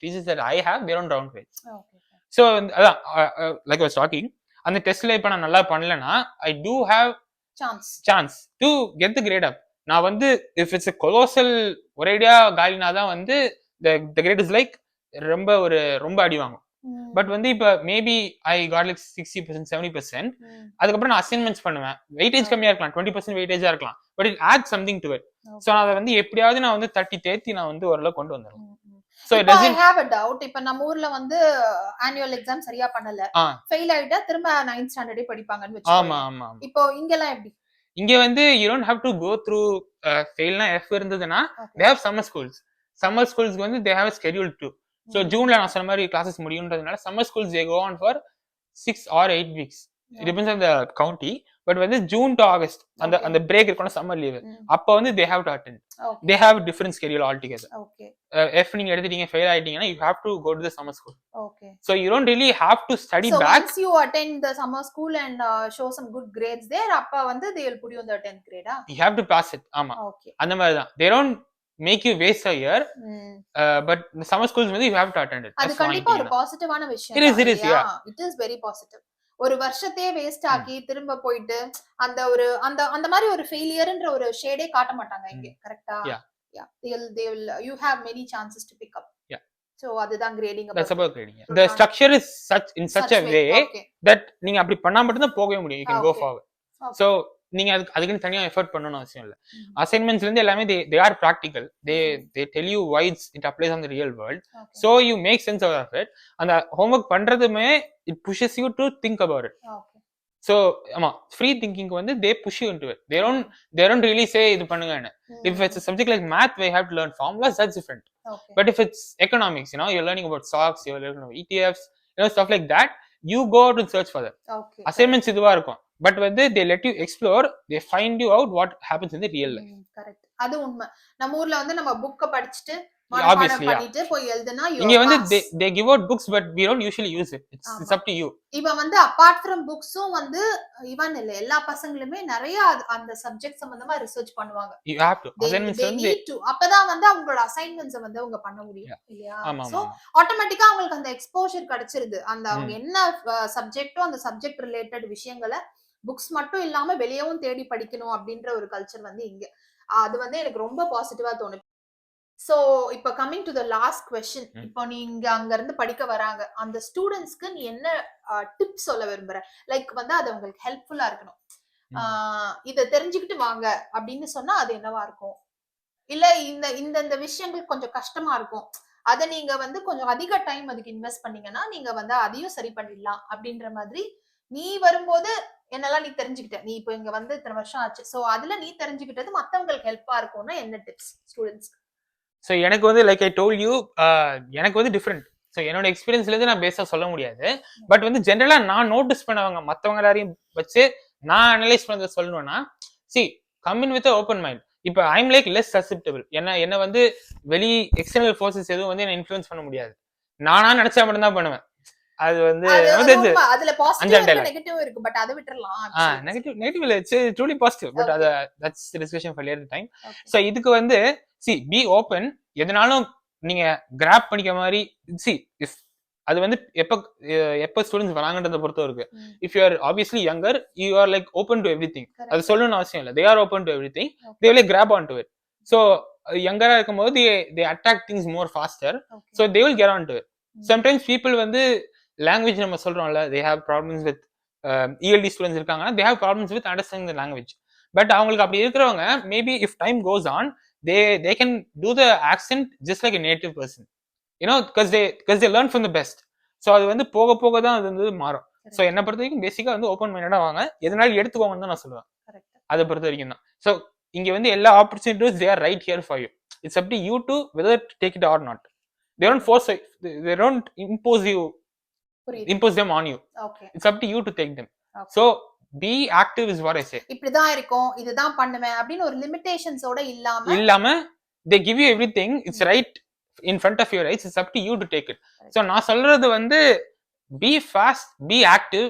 teachers that I have they don't round grades so like I was talking அந்த டெஸ்ட்ல இப்ப நான் நல்லா பண்ணலனா I do have chance to get the grade up நான் வந்து if it's a colossal ஒரேடியா காலினா தான் வந்து the grade is like ரொம்ப அடி வாங்கும் பட் வந்து இப்ப மேபி ஐ காட் லைக் 60% 70% அதுக்கப்புறம் நான் அசைன்மெண்ட்ஸ் பண்ணுவேன் வெயிட்டேஜ் கம்மியா இருக்கலாம் 20% வெயிட்டேஜா இருக்கலாம் but it add something to it so அதை வந்து எப்படியாவது நான் வந்து தேத்தி நான் வந்து ஓரளவு கொண்டு வந்துருவேன் So it doesn't have a doubt இப்ப நம்ம ஊர்ல வந்து annual exam சரியா பண்ணல ஃபெயில் ஆயிட்டா திரும்ப 9th standard படிப்பாங்கன்னு வெச்சுக்கோங்க ஆமா ஆமா இப்போ இங்கலாம் எப்படி இங்க வந்து you don't have to go through failனா F இருந்ததுனா they have summer schools வந்து they have a schedule too so ஜூன்ல நான் சொன்ன மாதிரி classes முடியும்ன்றதுனால summer schools they go on for 6 or 8 weeks it depends on the county but வந்து June to August அந்த break இருக்குன summer leave அப்ப வந்து they have to attend they have different schedule altogether F நீங்க எடுத்துட்டீங்க fail ஆயிட்டீங்கன்னா you have to go to the summer school so you don't really have to study so back once you attend the summer school and show some good grades there அப்ப வந்து they will put you in the 10th grade you have to pass it ஆமா அந்த மாதிரி தான் they don't make you waste a year but the summer schools வந்து you have to attend it அது கண்டிப்பா ஒரு பாசிட்டிவான விஷயம் it is yeah it is very positive ஒரு வருஷத்தையே வேஸ்ட் ஆக்கி திரும்ப போயிட்டு அந்த ஒரு அந்த மாதிரி ஒரு ஃபெயிலியர்ன்ற ஒரு ஷேடே காட்ட மாட்டாங்க இங்க கரெக்ட்டா they will you have many chances to pick up so அதுதான் grading that's about grading the structure is such a way that நீங்க அப்படி பண்ணா மட்டும் தான் போகவே முடியும் you can go forward so நீங்க அதுக்கு தனியா எஃபோர்ட் பண்ணனும் அவசியம் இல்ல அசைன்மெண்ட்ஸ்ல இருந்து எல்லாமே they are practical they tell you why it applies on the real world so you make sense out of it அந்த homework பண்றதுமே it pushes you to think about it so ஆமா free thinking வந்து they push you into it they don't really say இது பண்ணுங்கன்னு if it's a subject like math we have to learn formulas that's different but if it's economics you know you're learning about stocks you're learning about ETFs you know stuff like that you go out and search for them assignments இதுவா இருக்கும் but வந்து they let you explore they find you out what happens in the real life correct அது உண்மை நம்ம ஊர்ல வந்து நம்ம புக்க படிச்சிட்டு மனப்பாடம் obviously yeah பண்ணிட்டு போய் எழுதுனா you இங்க வந்து pass. they give out books but we don't usually use it. It's up to you. இவன் வந்து அபார்ட் ஃப்ரம் புக்ஸும் வந்து இவன் இல்ல எல்லா பசங்களுமே நிறைய அந்த சப்ஜெக்ட் சம்பந்தமா ரிசர்ச் பண்ணுவாங்க. You have to assignments they வந்து need to. அப்பதான் வந்து அவங்களோட அசைன்மெண்ட்ஸ் வந்து அவங்க பண்ண முடியும் இல்லையா? ஆமா சோ ஆமா ஆட்டோமேட்டிக்கா அவங்களுக்கு அந்த எக்ஸ்போஷர் கிடைச்சிருது. அந்த அவங்க என்ன சப்ஜெக்ட்டோ அந்த சப்ஜெக்ட் ரிலேட்டட் விஷயங்களை புக்ஸ் மட்டும் இல்லாம வெளியவும் தேடி படிக்கணும் அப்படின்ற ஒரு கல்ச்சர் வந்து இங்க. அது வந்து எனக்கு ரொம்ப பாசிட்டிவா தோணுது. சோ இப்ப coming to the last question. இப்போ நீங்க அங்க இருந்து படிக்க வராங்க, அந்த ஸ்டூடெண்ட்ஸ்க்கு நீ என்ன டிப்ஸ் சொல்ல விரும்புற? லைக் வந்து அது உங்களுக்கு ஹெல்ப்ஃபுல்லா இருக்கணும். இத தெரிஞ்சுக்கிட்டு வாங்க அப்படின்னு சொன்னா அது என்னவா இருக்கும்? இல்ல இந்த இந்த இந்த விஷயங்கள் கொஞ்சம் கஷ்டமா இருக்கும், அத நீங்க வந்து கொஞ்சம் அதிக டைம் அதுக்கு இன்வெஸ்ட் பண்ணீங்கன்னா நீங்க வந்து அதையும் சரி பண்ணிடலாம் அப்படின்ற மாதிரி நீ வரும்போது என்னெல்லாம் நீ தெரிஞ்சுக்கிட்ட? நீ இப்போ இங்க வந்து இத்தனை வருஷம் ஆச்சு, சோ அதுல நீ தெரிஞ்சுக்கிட்டது மத்தவங்களுக்கு ஹெல்ப்பா இருக்கும்னா என்ன டிப்ஸ் ஸ்டூடெண்ட்ஸ்க்கு? ஸோ எனக்கு வந்து லைக் ஐ டோல் யூ எனக்கு வந்து டிஃப்ரெண்ட். ஸோ என்னோட எக்ஸ்பீரியன்ஸ்லேருந்து நான் பேஸாக சொல்ல முடியாது. பட் வந்து ஜென்ரலாக நான் நோட்டீஸ் பண்ணவங்க மற்றவங்க எல்லாரையும் வச்சு நான் அனலைஸ் பண்ணதை சொல்லணும்னா, C come in with open mind. இப்போ ஐம் லைக் லெஸ் சசெப்டபிள். என்ன வந்து வெளி எக்ஸ்டர்னல் ஃபோர்ஸஸ் எதுவும் வந்து என்ன இன்ஃப்ளூயன்ஸ் பண்ண முடியாது. நானா நினைச்சா மட்டும் தான் பண்ணுவேன். அது வந்து அதுல பாசிட்டிவ் இருக்கு நெகட்டிவ் இருக்கு, பட் அத விட்டுறலாம். நெகட்டிவ் இல்ல, இட்ஸ் ட்ரூலி பாசிட்டிவ், பட் அது that's discussion for later time. So இதுக்கு வந்து சி பி ஓபன். எதனாலும் நீங்க கிராப் பண்ணிக்க மாதிரி சி இஃப் அது வந்து எப்ப ஸ்டூடெண்ட்ஸ் வராங்கன்றத பொறுத்த இருக்கு. If you are obviously younger, you are like open to everything. அது சொல்லணும்னு அவசியம் இல்லை. They are open to everything. They will grab on to it. So யங்கரா இருக்கும்போது they attract things more faster. So they will get on to it. Sometimes people வந்து language நம்ம சொல்றோம்ல, they have problems with ELT students இருக்காங்கன்னா they have problems with understanding the language. But அவங்களுக்கு அப்படி இருக்கிறவங்க maybe if time goes on they can do the accent just like a native person, you know, because they learn from the best. So அது வந்து போக போக தான் அது வந்து மாறும். ஸோ என்னை பொறுத்த வரைக்கும் பேசிக்கா வந்து ஓப்பன் மைண்டடா வாங்க, எதனாலும் எடுத்துக்கோங்கன்னு தான் நான் சொல்லுவேன். அதை பொறுத்த வரைக்கும் தான். ஸோ இங்க வந்து எல்லா opportunities they are right here for you. It's up to you to whether to take it or not. They don't force it, they don't impose them on you. Okay. It's up to you to take them. Okay. So be active is what I say. இப்படிதான் இருக்கும், இதுதான் பண்ணுவேன் அப்படின்னு ஒரு லிமிட்டேஷன்ஸோட இல்லாம they give you everything. It's right in front of your eyes. It's up to you to take it. So நான் சொல்றது வந்து be fast, be active,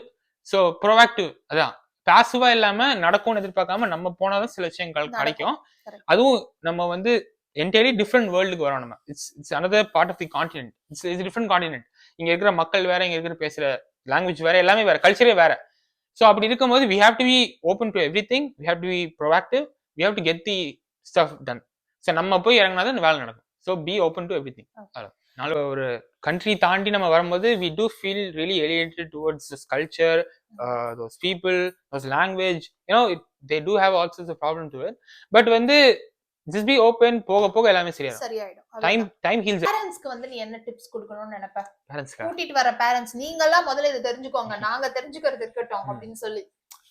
so proactive. அதான் பாசிவா இல்லாம நடக்கும்னு எதிர்பார்க்காம நம்ம போனாதான் சில விஷயங்கள் கிடைக்கும். அதுவும் நம்ம வந்து என்டையர்லி டிஃப்ரெண்ட் வேர்ல்டுக்கு வரோம். நம்ம it's another part of the continent. It's different continent. இங்க இருக்கிற மக்கள் வேற, இங்க இருக்கிற பேசுற லாங்குவேஜ் வேற, எல்லாமே வேற, கல்ச்சரே வேற. ஸோ அப்படி இருக்கும்போது we have to be open to everything. We have to be proactive. We have to get the stuff done. So நம்ம போய் இறங்கினாதான் வேலை நடக்கும். So be open to everything. அதனால ஒரு கண்ட்ரி தாண்டி நம்ம வரும்போது we do feel really alienated towards this culture, those people, those language. You know, they do have all sorts of problems to it. But வந்து just be open. போக போக எல்லாமே சரியாயிடும். Time heals. பேரண்ட்ஸ்க்கு வந்து நீ என்ன டிப்ஸ் கொடுக்கணும்னு நினைப்ப? பேரண்ட்ஸ்க்கு கூட்டிட்டு வர பேரண்ட்ஸ் நீங்க எல்லாம் முதல்ல இத தெரிஞ்சுக்கோங்க, நாங்க தெரிஞ்சுக்கிறது இருக்கட்டும் அப்படின்னு சொல்லி.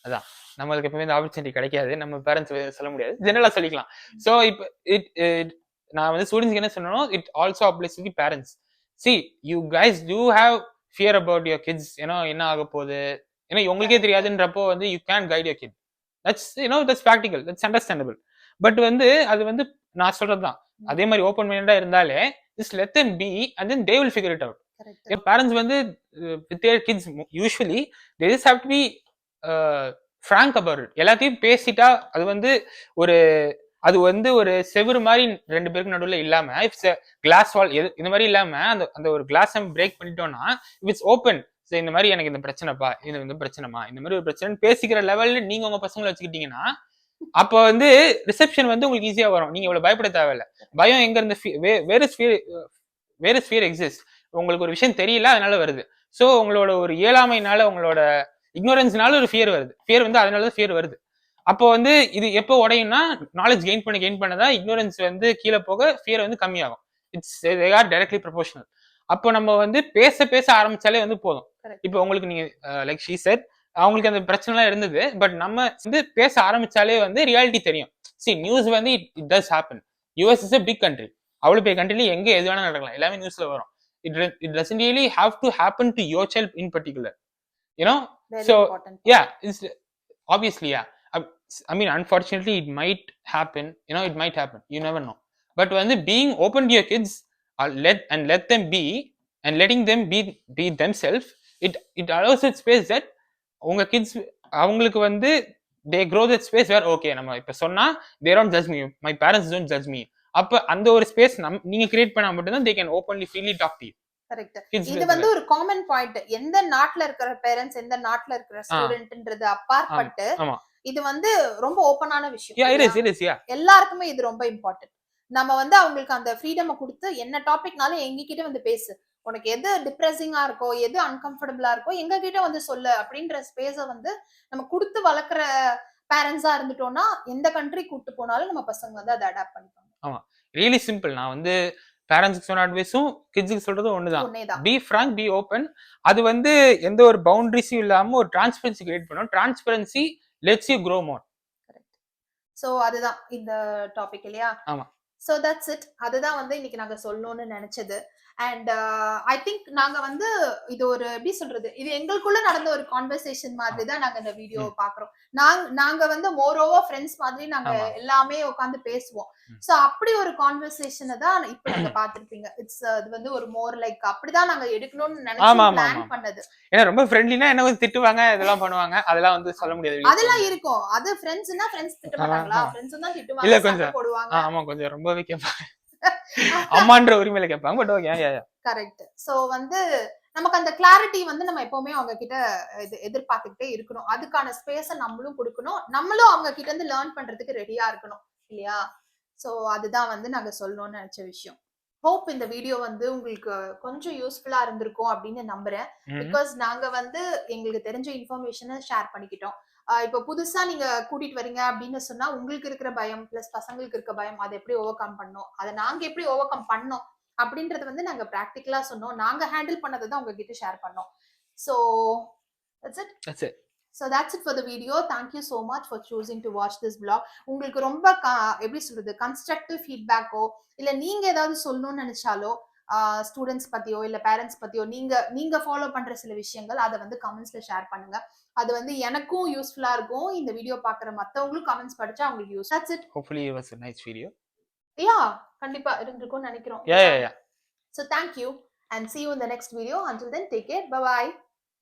அதான் நம்மளுக்கு எப்பவுமே இந்த ஆப்பர்ச்சுனிட்டி கிடைக்காது, நம்ம பேரண்ட்ஸ் சொல்ல முடியாது, ஜெனரலா சொல்லிக்கலாம். ஸோ இப்போ நான் வந்து ஸ்டூடெண்ட்ஸ்க்கு என்ன சொல்லணும், it also applies to the parents. See you guys do have fear about your kids. ஏன்னா என்ன ஆக போகுது, ஏன்னா உங்களுக்கே தெரியாதுன்றப்போ வந்து you can guide your kid. That's that's practical, that's understandable. But வந்து அது வந்து நான் சொல்றதுதான், அதே மாதிரி ஓப்பன் மைண்டடா இருந்தாலே just let them be and then they will figure it out. Parents வந்து with their kids usually they just have to be frank about it. எல்லாத்தையும் பேசிட்டா அது வந்து ஒரு செவுரு மாதிரி ரெண்டு பேருக்கு நடுவில் இல்லாம, இட்ஸ் கிளாஸ் வால் இந்த மாதிரி இல்லாம அந்த ஒரு கிளாஸ் பிரேக் பண்ணிட்டோம்னா இட்ஸ் ஓப்பன். இந்த மாதிரி எனக்கு இந்த பிரச்சனைப்பா, இது வந்து பிரச்சனைமா, இந்த மாதிரி ஒரு பிரச்சனை பேசிக்கிற லெவல்ல நீங்க உங்க பசங்களை வச்சுக்கிட்டீங்கன்னா அப்ப வந்து ரிசெப்ஷன் வந்து உங்களுக்கு ஈஸியா வரும். நீங்க இவ்வளவு பயப்பட தேவையில்ல. பயம் எங்க இருந்து, வேற ஸ்பியர் எக்ஸிஸ்ட். உங்களுக்கு ஒரு விஷயம் தெரியல, அதனால வருது. சோ உங்களோட ஒரு இயலாமைனால, உங்களோட இக்னோரன்ஸ்னால ஒரு ஃபியர் வருது. ஃபியர் வந்து அதனாலதான் ஃபியர் வருது. அப்போ வந்து இது எப்போ உடையும்னா, நாலேஜ் கெயின் பண்ணதான் இக்னோரன்ஸ் வந்து கீழே போக ஃபியர் வந்து கம்மியாகும். It's they are directly proportional. அப்போ நம்ம வந்து பேச ஆரம்பிச்சாலே வந்து போதும். இப்போ உங்களுக்கு நீங்க லைக் ஷீ செட், அவங்களுக்கு அந்த பிரச்சனை எல்லாம் இருந்தது. பட் நம்ம வந்து பேச ஆரம்பிச்சாலே வந்து ரியாலிட்டி தெரியும். சி நியூஸ் வந்து it does happen. US is a big country. அவ்வளவு பெரிய கண்ட்ரில எங்க எது வேணா நடக்கலாம், எல்லாமே நியூஸ்ல வரும். It doesn't really have to happen to your child in particular, you know. Very so important. Yeah, it's obviously, yeah, I mean unfortunately it might happen, you know, it might happen, you never know. But வந்து being open to your kids let them be and letting them be themselves, it allows that space that உங்க kids அவங்களுக்கு வந்து they grow that space where okay நம்ம இப்ப சொன்னா they don't judge me, my parents don't judge me. அப்ப அந்த ஒரு space நீங்க கிரியேட் பண்ணா மட்டும் தான் they can openly freely talk to you. Correct. Kids இது வந்து ஒரு காமன் பாயிண்ட். எந்த நாட்டுல இருக்கிற பேரண்ட்ஸ் எந்த நாட்டுல இருக்கிற ஸ்டூடெண்ட்ன்றது அப்பாற்பட்டு ஆமா இது வந்து ரொம்ப ஓப்பனான விஷயம். yeah it is yeah எல்லாருக்குமே இது ரொம்ப இம்பார்ட்டன்ட். நம்ம வந்து அவங்களுக்கு அந்த ஃப்ரீடம் கொடுத்து என்ன டாபிக்னாலும் எங்ககிட்ட வந்து பேசு, உனக்கு எது டிப்ரெசிங்கா இருக்கோ எது அன்கம்ஃபர்டபுளா இருக்கோ எங்க கிட்ட வந்து சொல்லு அப்படின்ற ஸ்பேஸ வந்து நம்ம கொடுத்து வளர்க்குற பேரண்ட்ஸா இருந்துட்டோம்னா எந்த கண்ட்ரி கூட்டு போனாலும் நம்ம பசங்க வந்து அதை அடாப்ட் பண்ணிப்பாங்க. ஆமா ரியலி சிம்பிள். நான் வந்து பேரண்ட்ஸ்க்கு சொன்ன அட்வைஸும் கிட்ஸுக்கு சொல்றதும் ஒண்ணுதான். Be frank, be open. அது வந்து எந்த ஒரு பவுண்டரிஸும் இல்லாம ஒரு டிரான்ஸ்பரன்சி கிரியேட் பண்ணும். Transparency lets you grow more. Correct. So அதுதான் இந்த டாபிக் இல்லையா? ஆமா. So that's it. அதுதான் வந்து இன்னைக்கு நாங்க சொல்லணும்னு நினைச்சது. அண்ட் ஐ திங்க் நாங்க வந்து இது ஒரு எப்படி சொல்றது, இது எங்களுக்குள்ள நடந்த ஒரு கான்வர்சேஷன் மாதிரி தான் நாங்க இந்த வீடியோ பாக்குறோம். நாங்க வந்து மோர் ஓவர் ஃப்ரெண்ட்ஸ் மாதிரி நாங்க எல்லாமே உட்கார்ந்து பேசுவோம். சோ அப்படி ஒரு கான்வர்சேஷனை தான் இப்ப நீங்க பாத்திருப்பீங்க. இட்ஸ் அது வந்து ஒரு மோர் லைக் அப்படிதான் நாங்க எடுக்கணும்னு நினைச்சு பிளான் பண்ணது. ஏன்னா ரொம்ப ஃப்ரெண்ட்லினா என்ன வந்து திட்டுவாங்க, இதெல்லாம் பண்ணுவாங்க, அதெல்லாம் வந்து சொல்ல முடியாது. அதெல்லாம் இருக்கும். அது ஃப்ரெண்ட்ஸ்னா ஃப்ரெண்ட்ஸ் திட்ட மாட்டாங்களா? ஃப்ரெண்ட்ஸ் தான் திட்டுவாங்க, இல்ல கொஞ்சம் போடுவாங்க. ஆமா கொஞ்சம் ரொம்பவே கேட்பாங்க. அம்மான்ற உரிமையில கேட்பாங்க. But okay yeah correct. So வந்து நமக்கு அந்த கிளாரிட்டி வந்து நம்ம எப்பவுமே அவங்க கிட்ட எதிர்பார்த்துக்கிட்டே இருக்கணும். அதுக்கான ஸ்பேஸ நம்மளும் கொடுக்கணும். நம்மளும் அவங்க கிட்ட இருந்து லேர்ன் பண்றதுக்கு ரெடியா இருக்கணும் இல்லையா? சோ அதுதான் வந்து நாங்க சொல்லணும்னு நினைச்ச விஷயம். ஹோப் இந்த வீடியோ வந்து உங்களுக்கு கொஞ்சம் யூஸ்ஃபுல்லா இருந்திருக்கும் அப்படின்னு நம்புறேன். பிகாஸ் நாங்க வந்து எங்களுக்கு தெரிஞ்ச இன்ஃபர்மேஷனை ஷேர் பண்ணிக்கிட்டோம். இப்ப புதுசா நீங்க கூட்டிட்டு வரீங்க அப்படின்னு சொன்னா உங்களுக்கு இருக்கிற பயம் பிளஸ் பசங்களுக்கு இருக்க பயம் அதை எப்படி ஓவர் கம் பண்ணோம், அதை நாங்க எப்படி ஓவர் கம் பண்ணோம் அப்படின்றது வந்து நாங்க பிராக்டிகலா சொன்னோம். நாங்க ஹேண்டில் பண்ணதை தான் உங்ககிட்ட ஷேர் பண்ணோம். So that's it. So that's it for the video. Thank you so much for choosing to watch this vlog. உங்களுக்கு ரொம்ப எப்படி சொல்றது கன்ஸ்ட்ரக்டிவ் ஃபீட்பேக்கோ இல்ல நீங்க ஏதாவது சொல்லணும்னு நினைச்சாலோ ஸ்டூடெண்ட்ஸ் பத்தியோ இல்ல பேரண்ட்ஸ் பத்தியோ நீங்க ஃபாலோ பண்ற சில விஷயங்கள் அதை வந்து கமெண்ட்ஸ்ல ஷேர் பண்ணுங்க. அது வந்து எனக்கும் யூஸ்ஃபுல்லா இருக்கும். இந்த வீடியோ பாக்குற மத்தவங்களும் கமெண்ட்ஸ் படிச்சா அவங்களுக்கு use. That's it. Hopefully it was a nice video. Yeah, கண்டிப்பா இருந்திருக்கும்னு நினைக்கிறோம். Yeah. So thank you and see you in the next video. Until then, take care. Bye bye.